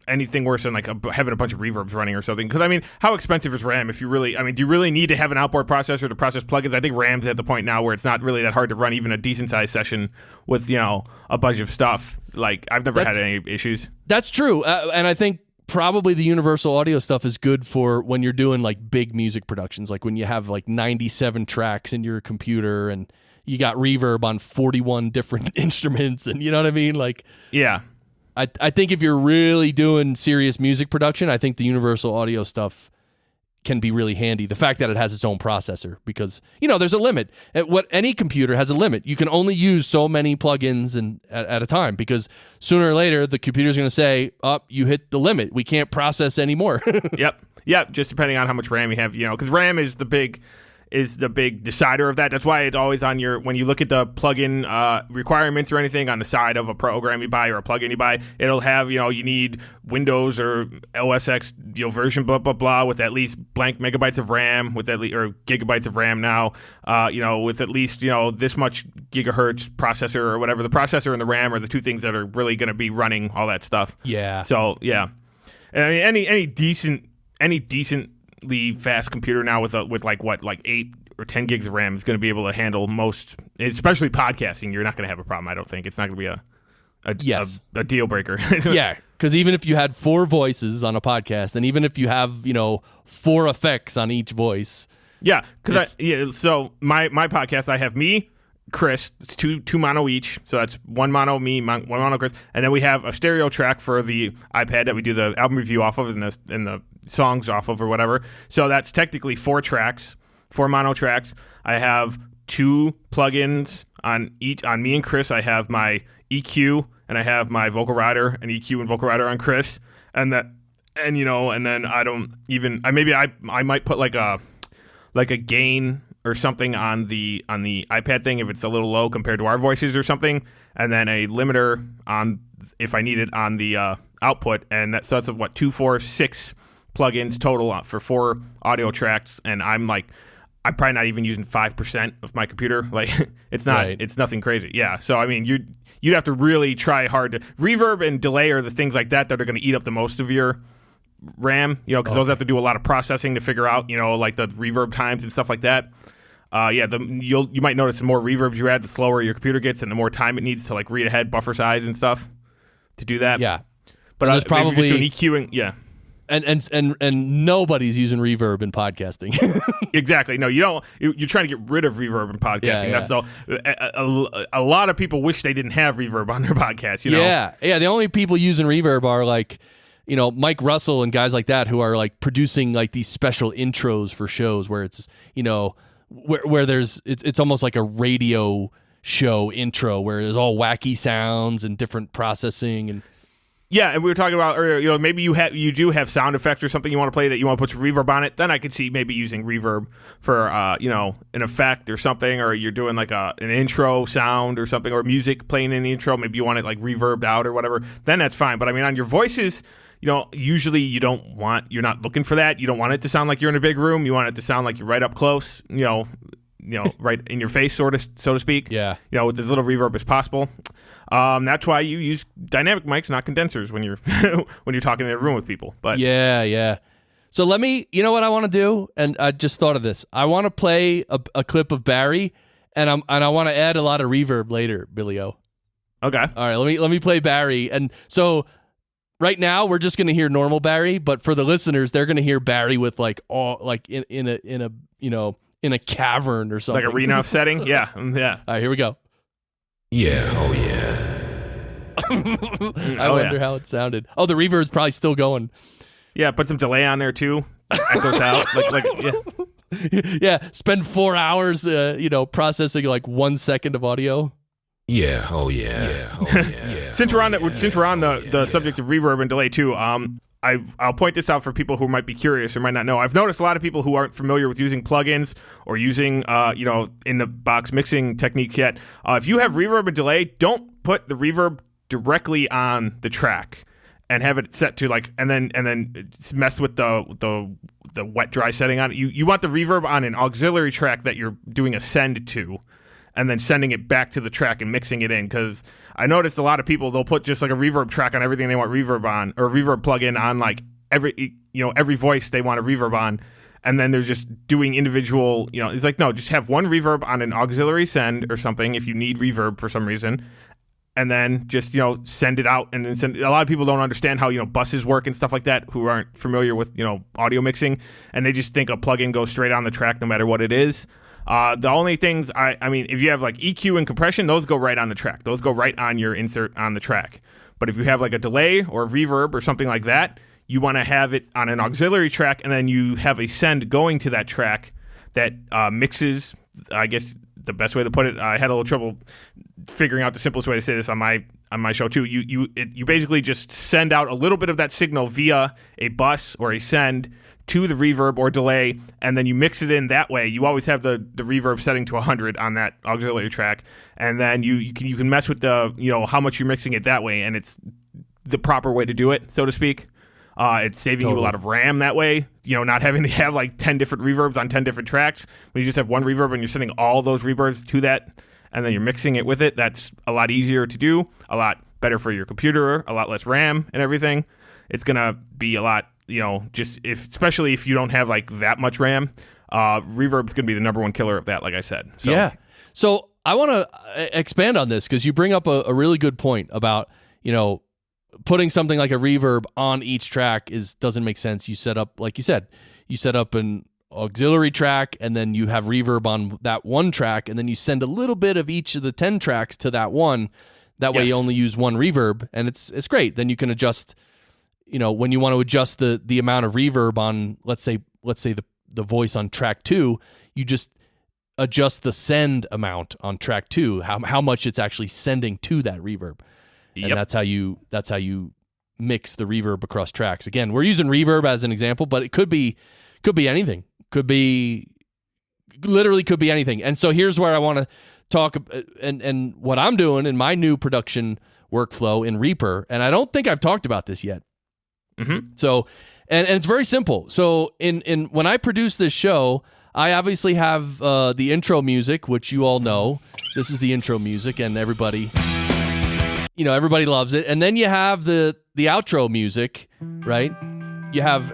anything worse than like having a bunch of reverbs running or something. Because I mean, how expensive is RAM? If you really, I mean, do you really need to have an outboard processor to process plugins? I think RAM's at the point now where it's not really that hard to run even a decent sized session with a bunch of stuff. Like I've never had any issues. That's true, and I think probably the Universal Audio stuff is good for when you're doing like big music productions, like when you have like 97 tracks in your computer and you got reverb on 41 different instruments, and you know what I mean? Like, yeah. I think if you're really doing serious music production, I think the Universal Audio stuff can be really handy. The fact that it has its own processor, because there's a limit. Any computer has a limit. You can only use so many plugins at a time, because sooner or later the computer's going to say, you hit the limit. We can't process anymore." Yep. Just depending on how much RAM you have, because RAM is the big decider of that. That's why it's always on when you look at the plugin requirements or anything on the side of a program you buy or a plugin you buy, it'll have, you need Windows or OS X, version blah, blah, blah, with at least blank megabytes of RAM, with at least, or gigabytes of RAM now, with at least, this much gigahertz processor or whatever. The processor and the RAM are the two things that are really going to be running all that stuff. Yeah. So, yeah. And I mean, any decently fast computer now with 8 or 10 gigs of RAM is going to be able to handle most, especially podcasting. You're not going to have a problem. I don't think it's not going to be a deal breaker. Yeah, because even if you had 4 voices on a podcast, and even if you have 4 effects on each voice, so my podcast, I have me, Chris. It's two mono each, so that's one mono me, one mono Chris, and then we have a stereo track for the iPad that we do the album review off of and the songs off of or whatever. So that's technically 4 mono tracks. I have 2 plugins on me and Chris. I have my EQ and I have my vocal rider, and EQ and vocal rider on Chris, and then I don't even, I might put like a gain or something on the iPad thing if it's a little low compared to our voices or something, and then a limiter on if I need it on the output, and that's 2, 4, 6 plugins total for 4 audio tracks, and I'm probably not even using 5% of my computer. Like it's not, Right. It's nothing crazy. Yeah. So I mean, you'd have to really try hard to reverb and delay are the things like that are going to eat up the most of your RAM. Because those have to do a lot of processing to figure out, like the reverb times and stuff like that. You might notice the more reverbs you add, the slower your computer gets, and the more time it needs to like read ahead, buffer size and stuff to do that. yeah. But there's probably doing EQing, yeah. And nobody's using reverb in podcasting. Exactly. No, you don't. You're trying to get rid of reverb in podcasting. Yeah. That's a lot of people wish they didn't have reverb on their podcast. Yeah. The only people using reverb are like, Mike Russell and guys like that who are like producing like these special intros for shows where it's where there's it's almost like a radio show intro where there's all wacky sounds and different processing and. Yeah, and we were talking about earlier, maybe you do have sound effects or something you want to play that you want to put some reverb on it. Then I could see maybe using reverb for an effect or something, or you're doing like an intro sound or something, or music playing in the intro. Maybe you want it like reverbed out or whatever. Then that's fine. But I mean, on your voices, usually you're not looking for that. You don't want it to sound like you're in a big room. You want it to sound like you're right up close. Right in your face, so to speak. Yeah. With as little reverb as possible. That's why you use dynamic mics, not condensers, when you're talking in a room with people. But yeah. So let me, what I want to do, and I just thought of this. I want to play a clip of Barry, and I want to add a lot of reverb later, Billy O. Okay. All right, let me play Barry. And so right now we're just going to hear normal Barry, but for the listeners, they're going to hear Barry with like all like in a in a cavern or something. Like arena setting? Yeah. Yeah. All right, here we go. Yeah, oh yeah. I wonder how it sounded. Oh, the reverb's probably still going. Yeah, put some delay on there too. Echoes out. Yeah. Yeah, spend 4 hours processing like 1 second of audio. Yeah, oh yeah. Yeah, oh yeah. Since we're on the subject of reverb and delay too, I'll point this out for people who might be curious or might not know. I've noticed a lot of people who aren't familiar with using plugins or using in the box mixing techniques yet. If you have reverb and delay, don't put the reverb directly on the track and have it set to like and then mess with the wet dry setting on it. You want the reverb on an auxiliary track that you're doing a send to, and then sending it back to the track and mixing it in. Because I noticed a lot of people, they'll put just like a reverb track on everything they want reverb on, or a reverb plugin on like every voice they want a reverb on, and then they're just doing individual. It's like, no, just have one reverb on an auxiliary send or something if you need reverb for some reason. And then just, send it out. And then send. A lot of people don't understand how, buses work and stuff like that, who aren't familiar with, audio mixing. And they just think a plugin goes straight on the track no matter what it is. The only things, I mean, if you have like EQ and compression, those go right on the track. Those go right on your insert on the track. But if you have like a delay or a reverb or something like that, you want to have it on an auxiliary track, and then you have a send going to that track that mixes, I guess the best way to put it, I had a little trouble figuring out the simplest way to say this on my show too. You basically just send out a little bit of that signal via a bus or a send to the reverb or delay, and then you mix it in that way. You always have the reverb setting to 100 on that auxiliary track, and then you can mess with the how much you're mixing it that way, and it's the proper way to do it, so to speak. It's saving you a lot of RAM that way, not having to have like 10 different reverbs on 10 different tracks. When you just have one reverb and you're sending all those reverbs to that, and then you're mixing it with it, that's a lot easier to do, a lot better for your computer, a lot less RAM and everything. It's going to be a lot, especially if you don't have like that much RAM, reverb's going to be the number one killer of that, like I said. So. Yeah. So I want to expand on this because you bring up a really good point about, putting something like a reverb on each track doesn't make sense. You set up, like you said, an auxiliary track, and then you have reverb on that one track, and then you send a little bit of each of the 10 tracks to that one. That way you only use one reverb, and it's great. Then you can adjust, when you want to adjust the amount of reverb on, let's say the voice on track 2, you just adjust the send amount on track 2, how much it's actually sending to that reverb. And that's how you mix the reverb across tracks. Again, we're using reverb as an example, but it could be anything. Literally could be anything. And so here's where I want to talk and what I'm doing in my new production workflow in Reaper. And I don't think I've talked about this yet. Mm-hmm. So, and it's very simple. So in when I produce this show, I obviously have the intro music, which you all know. This is the intro music, and everybody loves it. And then you have the outro music, right? You have,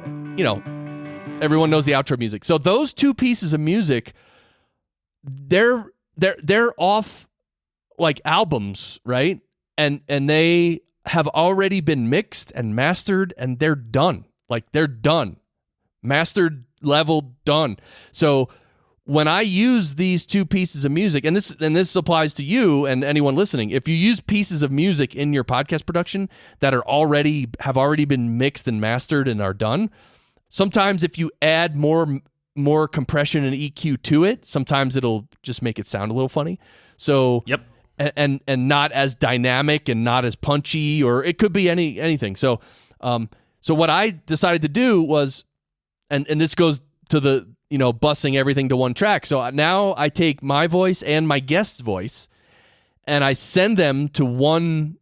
everyone knows the outro music. So those two pieces of music, they're off like albums, right? And they have already been mixed and mastered, and they're done. Like they're done. Mastered, level, done. So when I use these two pieces of music, and this applies to you and anyone listening, if you use pieces of music in your podcast production that have already been mixed and mastered and are done, sometimes if you add more compression and EQ to it, sometimes it'll just make it sound a little funny. So yep. And not as dynamic and not as punchy, or it could be anything. So what I decided to do was, and this goes to the bussing everything to one track. So now I take my voice and my guest's voice, and I send them to one.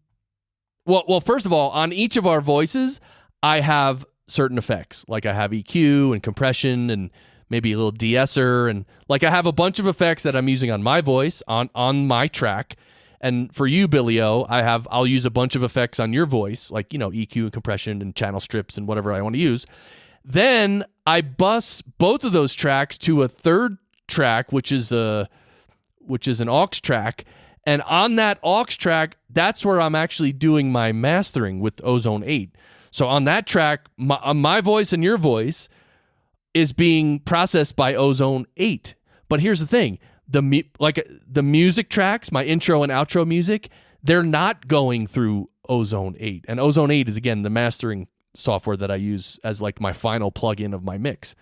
Well, first of all, on each of our voices, I have certain effects. Like I have EQ and compression and maybe a little de-esser, and like I have a bunch of effects that I'm using on my voice on my track. And for you, Billy O, I'll use a bunch of effects on your voice, like EQ and compression and channel strips and whatever I want to use. Then I bus both of those tracks to a third track, which is an aux track, And on that aux track, that's where I'm actually doing my mastering with Ozone 8. So on that track, my voice and your voice is being processed by Ozone 8. But here's the thing. The music tracks, my intro and outro music, they're not going through Ozone 8. And Ozone 8 is, again, the mastering software that I use as like my final plugin of my mix.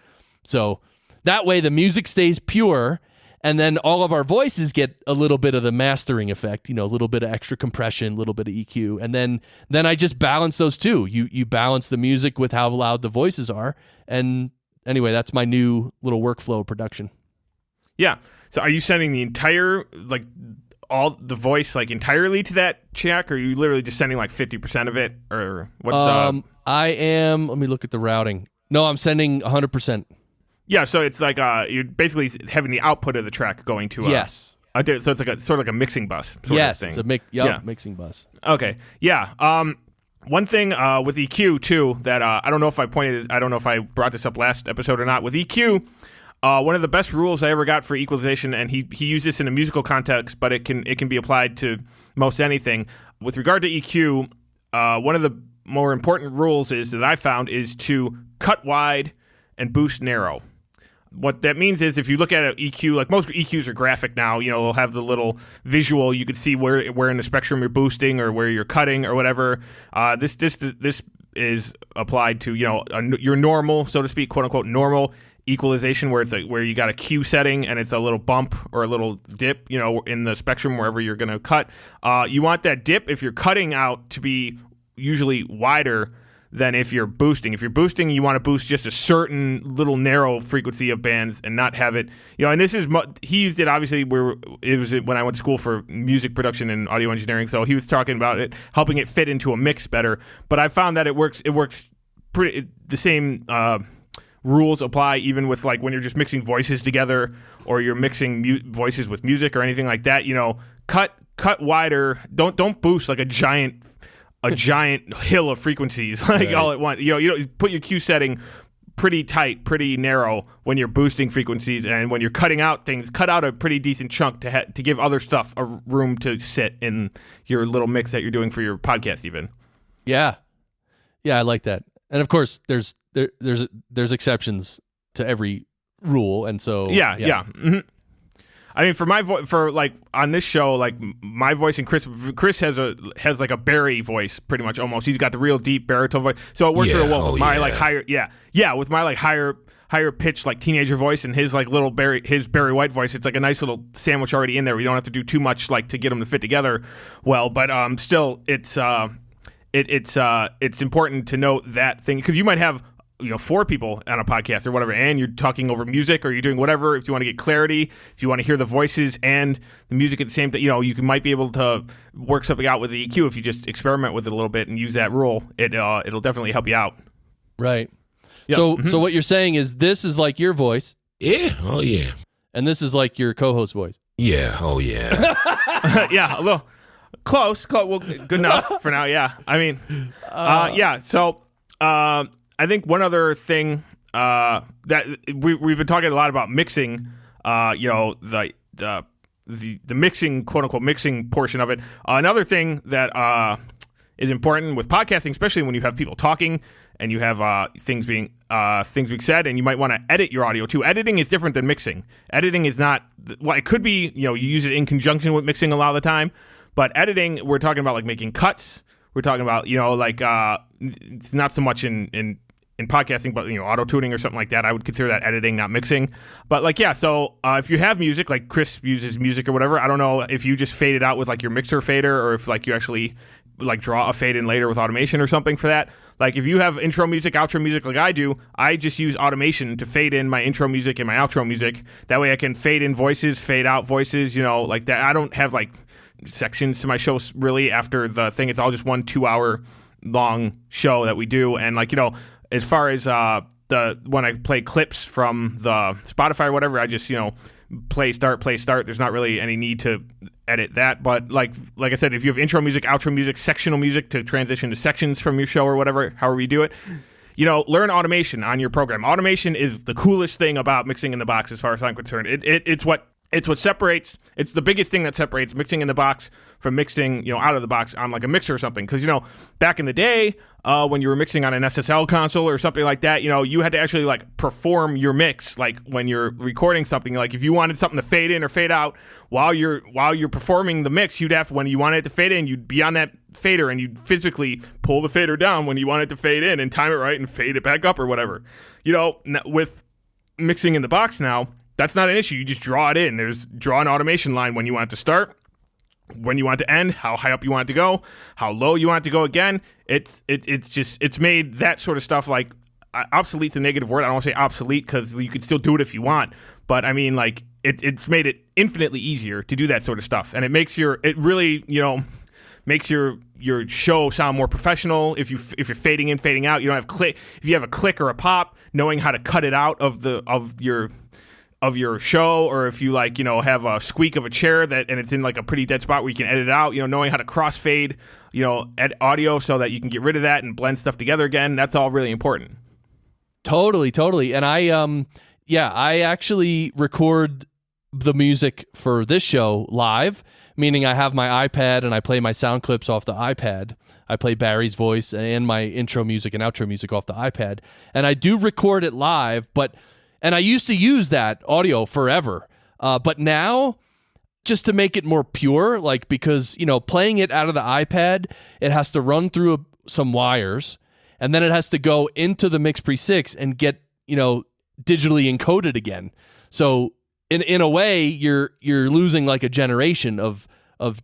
So that way the music stays pure, and then all of our voices get a little bit of the mastering effect, a little bit of extra compression, a little bit of EQ. And then I just balance those two. You balance the music with how loud the voices are. And anyway, that's my new little workflow of production. Yeah. So are you sending the entire, like, all the voice, like, entirely to that track, or are you literally just sending like 50% of it, or what's I am, let me look at the routing. No, I'm sending 100%. Yeah, so it's like you're basically having the output of the track going to yes. So it's like sort of like a mixing bus. Yes, of thing. It's a mixing bus. Okay, yeah. One thing with EQ too that I don't know if I brought this up last episode or not. With EQ, one of the best rules I ever got for equalization, and he used this in a musical context, but it can be applied to most anything. With regard to EQ, one of the more important rules that I found is to cut wide and boost narrow. What that means is if you look at an EQ, like most EQs are graphic now, they'll have the little visual. You can see where in the spectrum you're boosting or where you're cutting or whatever. This is applied to, your normal, so to speak, quote unquote, normal equalization, where it's like where you got a Q setting and it's a little bump or a little dip, in the spectrum wherever you're going to cut. You want that dip, if you're cutting out, to be usually wider than if you're boosting. If you're boosting, you want to boost just a certain little narrow frequency of bands and not have it, and this is, he used it obviously it was when I went to school for music production and audio engineering, so he was talking about it, helping it fit into a mix better, but I found that it works pretty, the same rules apply even with like when you're just mixing voices together or you're mixing voices with music or anything like that, cut wider, don't boost like a giant hill of frequencies like all at once. You put your Q setting pretty tight, pretty narrow when you're boosting frequencies, and when you're cutting out things, cut out a pretty decent chunk to give other stuff a room to sit in your little mix that you're doing for your podcast even. Yeah, I like that. And of course, there's exceptions to every rule, and so yeah. Mm-hmm. I mean, for like on this show, like my voice and Chris has like a Barry voice, pretty much almost. He's got the real deep baritone voice, so it works real well with my like higher, with my like higher pitched like teenager voice and his like little Barry White voice. It's like a nice little sandwich already in there. We don't have to do too much like to get them to fit together well, but still, it's important to note that thing, because you might have 4 people on a podcast or whatever, and you're talking over music or you're doing whatever. If you want to get clarity, if you want to hear the voices and the music at the same time, you might be able to work something out with the EQ if you just experiment with it a little bit and use that rule. It'll definitely help you out. Right. Yep. So what you're saying is this is like your voice. Yeah. Oh, yeah. And this is like your co-host voice. Yeah. Oh, yeah. Yeah. A little close. Well, good enough for now. Yeah. I mean, yeah. So, I think one other thing that we've been talking a lot about mixing, the mixing, quote unquote, mixing portion of it. Another thing that is important with podcasting, especially when you have people talking and you have things being said, and you might want to edit your audio too. Editing is different than mixing. Editing is not, well, it could be, you use it in conjunction with mixing a lot of the time, but editing, we're talking about like making cuts. We're talking about, it's not so much in podcasting, but auto tuning or something like that. I would consider that editing, not mixing. But so if you have music, like Chris uses music or whatever, I don't know if you just fade it out with like your mixer fader, or if like you actually like draw a fade in later with automation or something for that. Like if you have intro music, outro music like I do, I just use automation to fade in my intro music and my outro music. That way I can fade in voices, fade out voices, like that. I don't have like sections to my shows really after the thing. It's all just 1 2-hour long show that we do. And as far as when I play clips from the Spotify or whatever, I just play start. There's not really any need to edit that. But like I said, if you have intro music, outro music, sectional music to transition to sections from your show or whatever, however you do it, learn automation on your program. Automation is the coolest thing about mixing in the box, as far as I'm concerned. It's what It's what separates. It's the biggest thing that separates mixing in the box from mixing, out of the box on like a mixer or something. Because back in the day, when you were mixing on an SSL console or something like that, you had to actually like perform your mix. Like when you're recording something, like if you wanted something to fade in or fade out while you're performing the mix, you'd have when you wanted it to fade in, you'd be on that fader and you'd physically pull the fader down when you want it to fade in and time it right and fade it back up or whatever. With mixing in the box now. That's not an issue. You just draw it in. There's draw an automation line when you want it to start, when you want it to end, how high up you want it to go, how low you want it to go again. It's made that sort of stuff like obsolete's a negative word. I don't want to say obsolete because you could still do it if you want. But I mean, like it's made it infinitely easier to do that sort of stuff, and it makes makes your show sound more professional. If you're fading in, fading out, you don't have click. If you have a click or a pop, knowing how to cut it out of your show, or if you have a squeak of a chair and it's in like a pretty dead spot where you can edit it out, knowing how to crossfade, audio so that you can get rid of that and blend stuff together again. That's all really important. Totally. And I actually record the music for this show live, meaning I have my iPad and I play my sound clips off the iPad. I play Barry's voice and my intro music and outro music off the iPad. And I do record it live, and I used to use that audio forever. But now, just to make it more pure, like because, playing it out of the iPad, it has to run through some wires, and then it has to go into the Mix Pre 6 and get, digitally encoded again. So in a way, you're losing like a generation of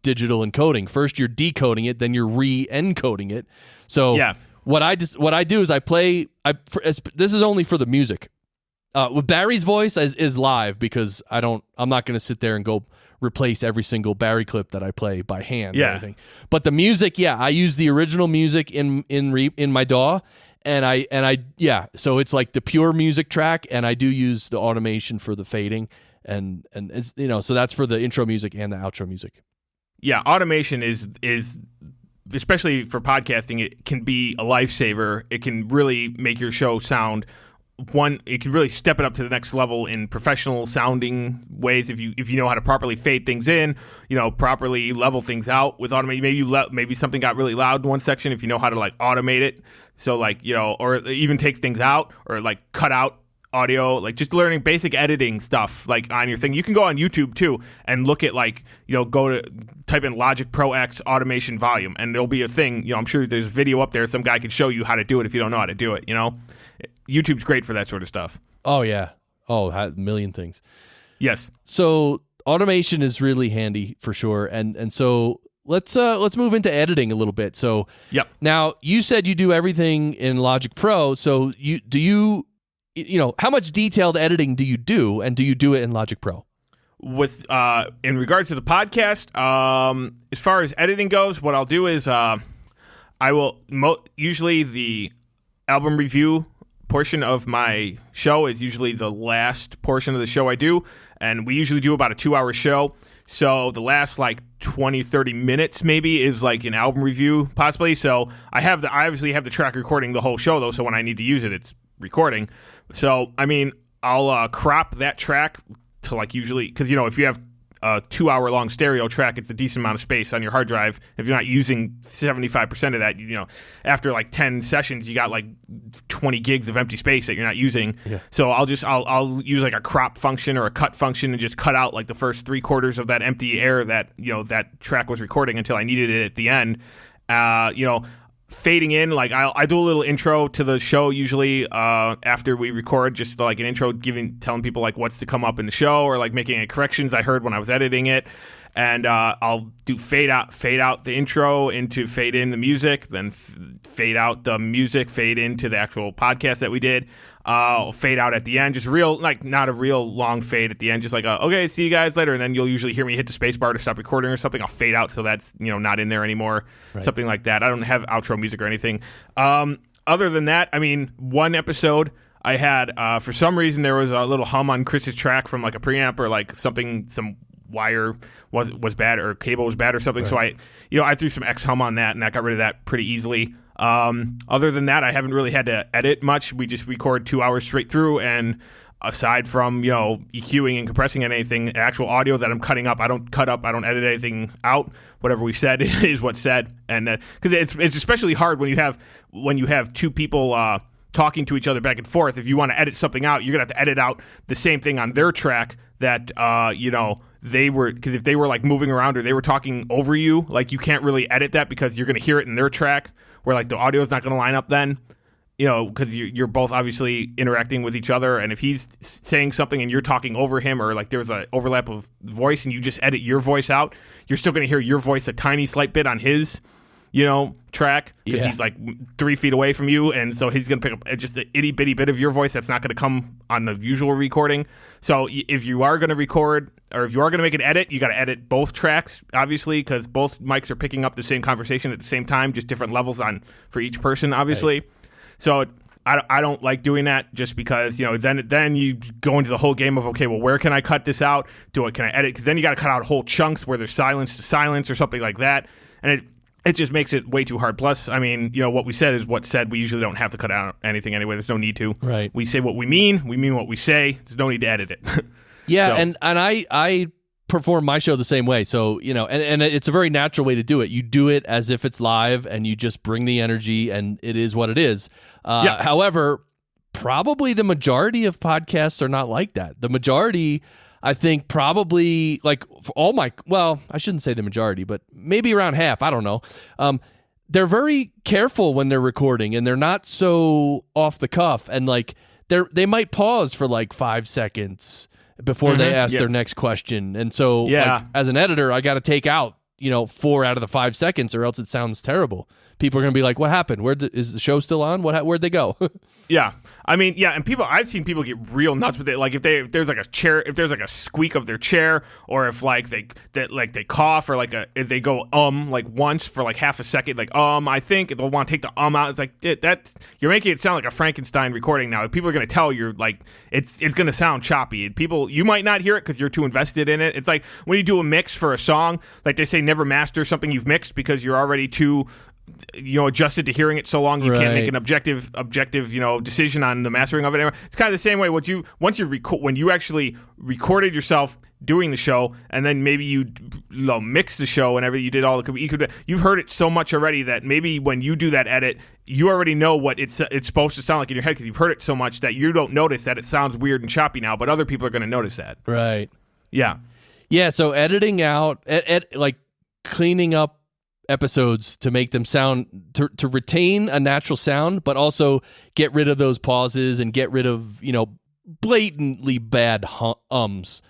digital encoding. First, you're decoding it, then you're re-encoding it. So yeah. What I do is I play. This is only for the music. With Barry's voice is live because I'm not going to sit there and go replace every single Barry clip that I play by hand. Yeah. Or anything. But the music, I use the original music in my DAW, so it's like the pure music track, and I do use the automation for the fading, and it's, so that's for the intro music and the outro music. Yeah, automation is especially for podcasting, it can be a lifesaver. It can really make your show sound. It can really step it up to the next level in professional sounding ways if you know how to properly fade things in, properly level things out with automate. Maybe something got really loud in one section. If you know how to like automate it, so or even take things out or like cut out audio, like just learning basic editing stuff like on your thing. You can go on YouTube too and look at go to type in Logic Pro X automation volume, and there'll be a thing. I'm sure there's video up there. Some guy could show you how to do it if you don't know how to do it. YouTube's great for that sort of stuff. Oh yeah. Oh, a million things. Yes. So automation is really handy for sure, and so let's move into editing a little bit. So yep. Now you said you do everything in Logic Pro. So how much detailed editing do you do, and do you do it in Logic Pro? With in regards to the podcast, as far as editing goes, what I'll do is I will usually the album review portion of my show is usually the last portion of the show I do, and we usually do about a 2-hour show. So the last 20-30 minutes maybe is like an album review possibly. So I obviously have the track recording the whole show though, so when I need to use it, it's recording. So I mean, I'll crop that track to usually, because if you have a 2-hour long stereo track, it's a decent amount of space on your hard drive. If you're not using 75% of that, after 10 sessions, you got 20 gigs of empty space that you're not using. Yeah. So I'll use a crop function or a cut function and just cut out the first 3/4 of that empty air that that track was recording until I needed it at the end. Fading in, I do a little intro to the show usually after we record, just an intro, telling people what's to come up in the show, or making any corrections I heard when I was editing it. And I'll do fade out the intro into fade in the music, then fade out the music, fade into the actual podcast that we did. I'll fade out at the end, just real, not a real long fade at the end, just okay, see you guys later. And then you'll usually hear me hit the space bar to stop recording or something. I'll fade out so that's, not in there anymore, right. Something like that. I don't have outro music or anything. Other than that, I mean, one episode I had, for some reason, there was a little hum on Chris's track from a preamp or something, some wire was bad or cable was bad or something. Right. So I threw some X hum on that, and I got rid of that pretty easily. Other than that, I haven't really had to edit much. We just record 2 hours straight through, and aside from EQing and compressing anything, actual audio that I'm cutting up, I don't cut up, I don't edit anything out. Whatever we said is what's said, and because it's especially hard when you have two people talking to each other back and forth. If you want to edit something out, you're gonna have to edit out the same thing on their track that they were, because if they were like moving around or they were talking over you, like you can't really edit that because you're gonna hear it in their track where like the audio is not gonna line up then. Because you're both obviously interacting with each other, and if he's saying something and you're talking over him, or like there's an overlap of voice and you just edit your voice out, you're still going to hear your voice a tiny slight bit on his, track, because he's like 3 feet away from you, and so he's going to pick up just an itty bitty bit of your voice that's not going to come on the usual recording. So if you are going to record, or if you are going to make an edit, you got to edit both tracks, obviously, because both mics are picking up the same conversation at the same time, just different levels for each person, obviously. Right. So I don't like doing that, just because then you go into the whole game of, okay, well, where can I cut this out? Can I edit? Because then you got to cut out whole chunks where there's silence to silence or something like that, and it just makes it way too hard. Plus, I mean, what we said is what's said. We usually don't have to cut out anything anyway. There's no need to. Right. We say what we mean what we say. There's no need to edit it. Yeah, so. and I perform my show the same way. So, and it's a very natural way to do it. You do it as if it's live, and you just bring the energy, and it is what it is. However, probably the majority of podcasts are not like that. The majority, I think, probably like for all I shouldn't say the majority, but maybe around half. I don't know. They're very careful when they're recording, and they're not so off the cuff, and like they might pause for like 5 seconds before they ask their next question. And so like, as an editor, I got to take out, 4 out of the 5 seconds, or else it sounds terrible. People are going to be like, what happened? Is the show still on? Where'd they go? Yeah. I mean, yeah, and I've seen people get real nuts with it. Like if there's like a chair, if there's like a squeak of their chair, or if like they cough, or if they go like once for like half a second, like I think they'll want to take the out. It's like that you're making it sound like a Frankenstein recording now. If people are going to tell you're like it's going to sound choppy. You might not hear it because you're too invested in it. It's like when you do a mix for a song, like they say never master something you've mixed because you're already too adjusted to hearing it so long you can't make an objective decision on the mastering of it. It's kind of the same way when you actually recorded yourself doing the show, and then maybe you mix the show and everything. You did all you've heard it so much already that maybe when you do that edit, you already know what it's supposed to sound like in your head because you've heard it so much that you don't notice that it sounds weird and choppy now, but other people are going to notice that. Right. Yeah. Yeah. So editing out, like cleaning up episodes to make them sound to retain a natural sound, but also get rid of those pauses and get rid of blatantly bad ums.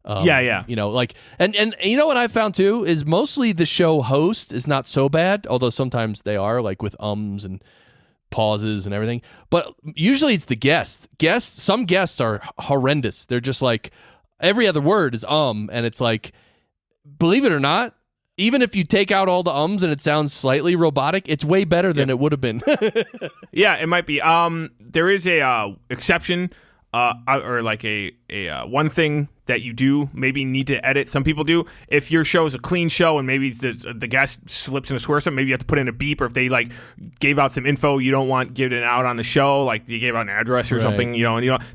Yeah. Like and what I found too is mostly the show host is not so bad, although sometimes they are, like with ums and pauses and everything. But usually it's the guest. Some guests are horrendous. They're just like every other word is and it's like, believe it or not, even if you take out all the ums and it sounds slightly robotic, it's way better than it would have been. Yeah, it might be. There is a exception, or like a one thing that you do maybe need to edit. Some people do. If your show is a clean show and maybe the guest slips in a swear or something, maybe you have to put in a beep, or if they like gave out some info you don't want given out on the show, like you gave out an address or something,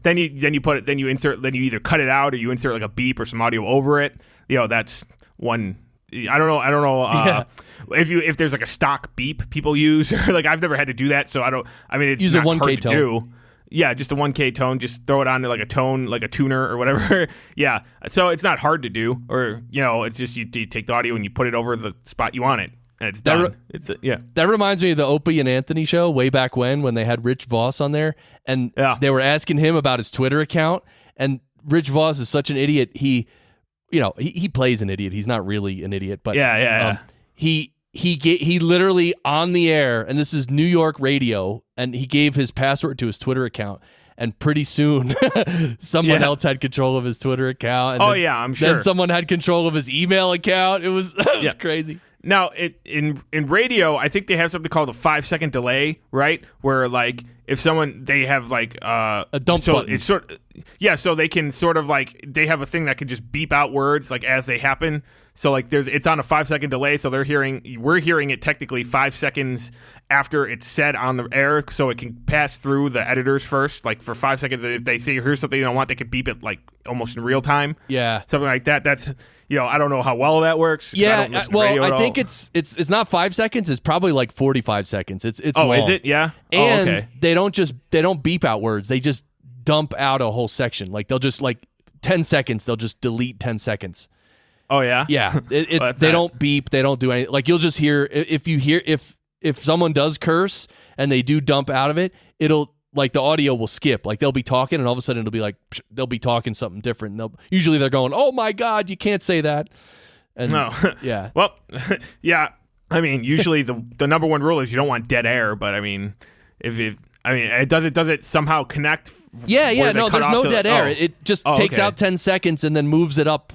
then you put it, then you either cut it out or you insert like a beep or some audio over it. That's one. I don't know. If there's like a stock beep people use, or like I've never had to do that, so it's use not a 1K hard tone. to do. Yeah, just a 1K tone. Just throw it on to like a tone, like a tuner or whatever. Yeah, so it's not hard to do, or it's just you take the audio and you put it over the spot you want it, and it's done. That reminds me of the Opie and Anthony show way back when they had Rich Voss on there, and they were asking him about his Twitter account, and Rich Voss is such an idiot. He plays an idiot. He's not really an idiot, but he literally on the air, and this is New York radio, and he gave his password to his Twitter account, and pretty soon someone else had control of his Twitter account. And I'm sure. Then someone had control of his email account. It was crazy. Now, in radio, I think they have something called a 5-second delay, right? Where like if someone they have like a dump button. It's so they can sort of like they have a thing that can just beep out words like as they happen. So like it's on a 5-second delay, so we're hearing it technically 5 seconds after it's said on the air, so it can pass through the editors first, like for 5 seconds. If they say here's something you don't want, they can beep it like almost in real time. Yeah, something like that. That's I don't know how well that works. Yeah, I think it's not 5 seconds. It's probably like 45 seconds. It's long. Is it? Yeah. And okay. they don't beep out words. They just dump out a whole section. Like they'll just like 10 seconds. They'll just delete 10 seconds. Oh yeah. Yeah. They don't beep. They don't do anything. Like you'll just hear if someone does curse and they do dump out of it, it'll like the audio will skip. Like they'll be talking and all of a sudden it'll be like they'll be talking something different. Usually they're going, "Oh my God, you can't say that." And no. Yeah. Well, yeah. I mean, usually the number one rule is you don't want dead air. But I mean, does it somehow connect? Yeah. No, there's no dead air. It just takes out 10 seconds and then moves it up.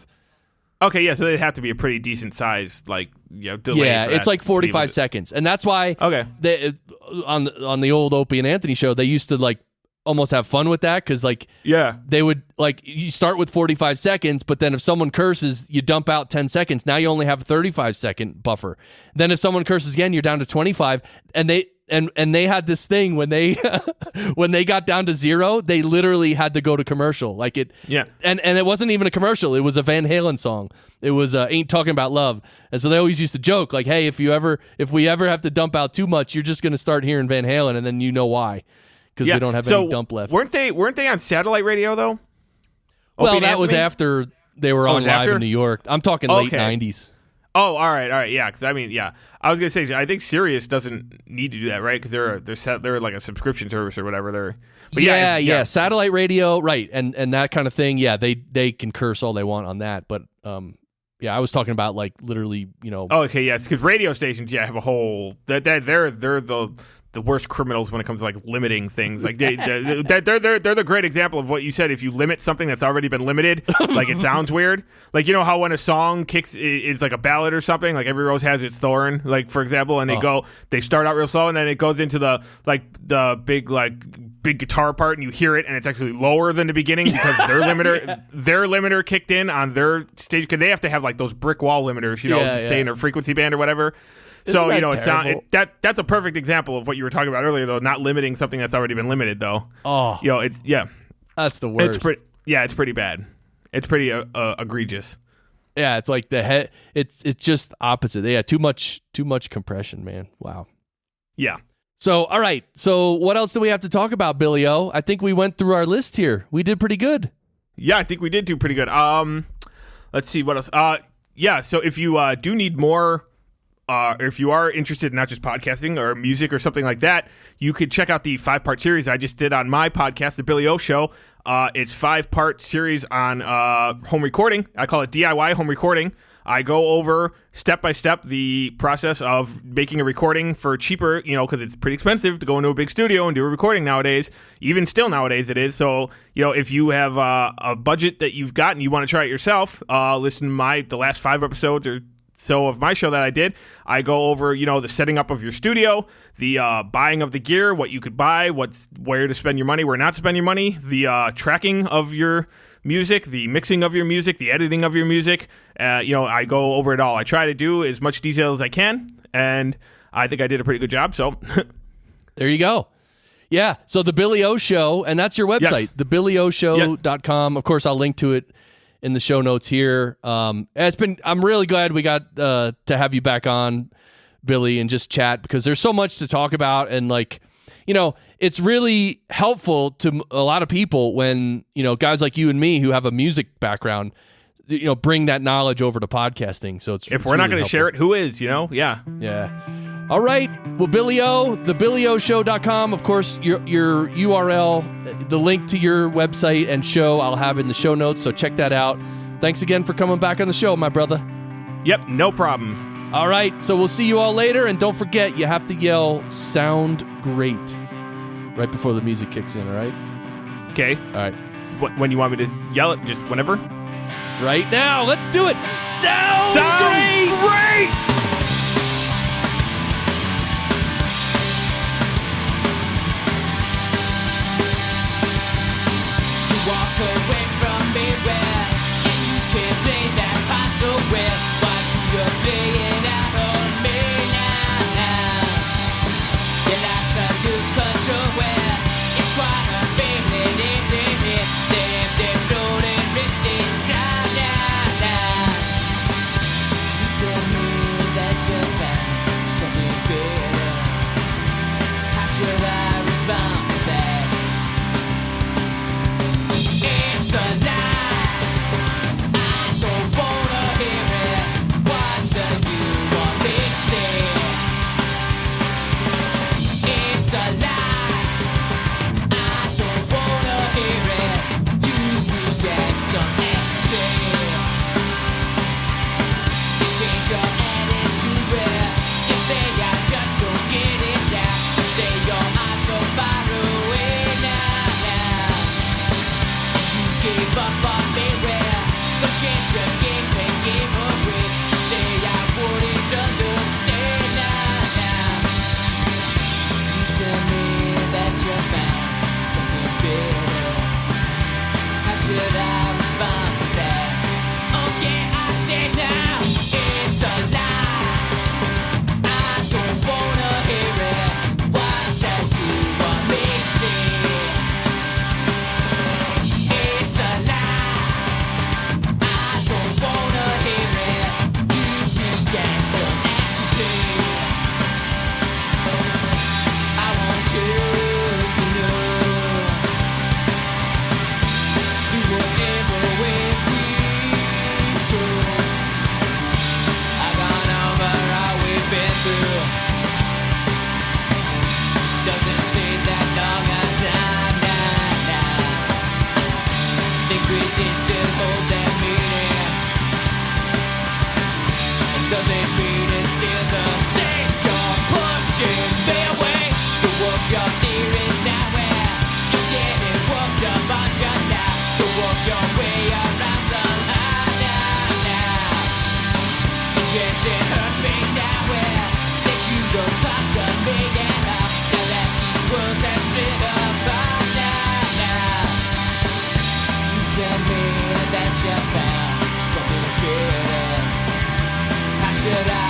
Okay, yeah, so they'd have to be a pretty decent size, like, delay. Yeah, it's like 45 seconds. And that's why on the old Opie and Anthony show, they used to, like, almost have fun with that because, like, they would, like, you start with 45 seconds, but then if someone curses, you dump out 10 seconds. Now you only have a 35-second buffer. Then if someone curses again, you're down to 25, and they had this thing when they when they got down to 0, they literally had to go to commercial. Like it, and it wasn't even a commercial. It was a Van Halen song. It was "Ain't Talking About Love," and so they always used to joke like, "Hey, if we ever have to dump out too much, you're just going to start hearing Van Halen, and then you know why, because we don't have any dump left." Weren't they on satellite radio though? Well, that was after they were on live in New York. I'm talking late 90s. Oh, all right, yeah. Because I mean, yeah, I was gonna say I think Sirius doesn't need to do that, right? Because they're like a subscription service or whatever. Yeah, satellite radio, right, and that kind of thing. Yeah, they can curse all they want on that, but yeah, I was talking about like literally, Oh, okay, yeah, it's because radio stations, have a whole they're the worst criminals when it comes to like limiting things. Like they're the great example of what you said. If you limit something that's already been limited, like it sounds weird. Like how when a song is like a ballad or something, like Every Rose Has Its Thorn, like for example, and they start out real slow and then it goes into the big guitar part and you hear it and it's actually lower than the beginning because their limiter kicked in on their stage because they have to have like those brick wall limiters, to stay in their frequency band or whatever. So that's a perfect example of what you were talking about earlier, though. Not limiting something that's already been limited, though. Oh, that's the worst. It's pretty bad. It's pretty egregious. Yeah, it's like the head. It's just opposite. Yeah, too much compression, man. Wow. Yeah. So all right. So what else do we have to talk about, Billy O? I think we went through our list here. We did pretty good. Yeah, I think we did do pretty good. Let's see what else. So if you do need more. If you are interested in not just podcasting or music or something like that, you could check out the 5-part series I just did on my podcast, The Billy O Show. It's 5-part series on home recording. I call it DIY home recording. I go over step by step the process of making a recording for cheaper, because it's pretty expensive to go into a big studio and do a recording nowadays. Even still nowadays it is. So, if you have a budget that you've got and you want to try it yourself, listen to the last 5 episodes or so of my show that I did. I go over, the setting up of your studio, the buying of the gear, what you could buy, where to spend your money, where not to spend your money, the tracking of your music, the mixing of your music, the editing of your music. I go over it all. I try to do as much detail as I can, and I think I did a pretty good job. So there you go. Yeah. So the Billy O Show, and that's your website, thebillyshow.com. Of course, I'll link to it in the show notes here. I'm really glad we got to have you back on, Billy, and just chat because there's so much to talk about. And it's really helpful to a lot of people when, guys like you and me who have a music background, bring that knowledge over to podcasting. So if we're not going to share it, who is, Yeah. Yeah. All right. Well, Billy O, thebillyshow.com. Of course, your URL, the link to your website and show I'll have in the show notes, so check that out. Thanks again for coming back on the show, my brother. Yep, no problem. All right, so we'll see you all later, and don't forget, you have to yell, "Sound great," right before the music kicks in, all right? Okay. All right. When you want me to yell it, just whenever? Right now. Let's do it. Sound great! Yes, it hurts me now that you don't talk to me now that these worlds have split apart now. You tell me that you found something better. How should I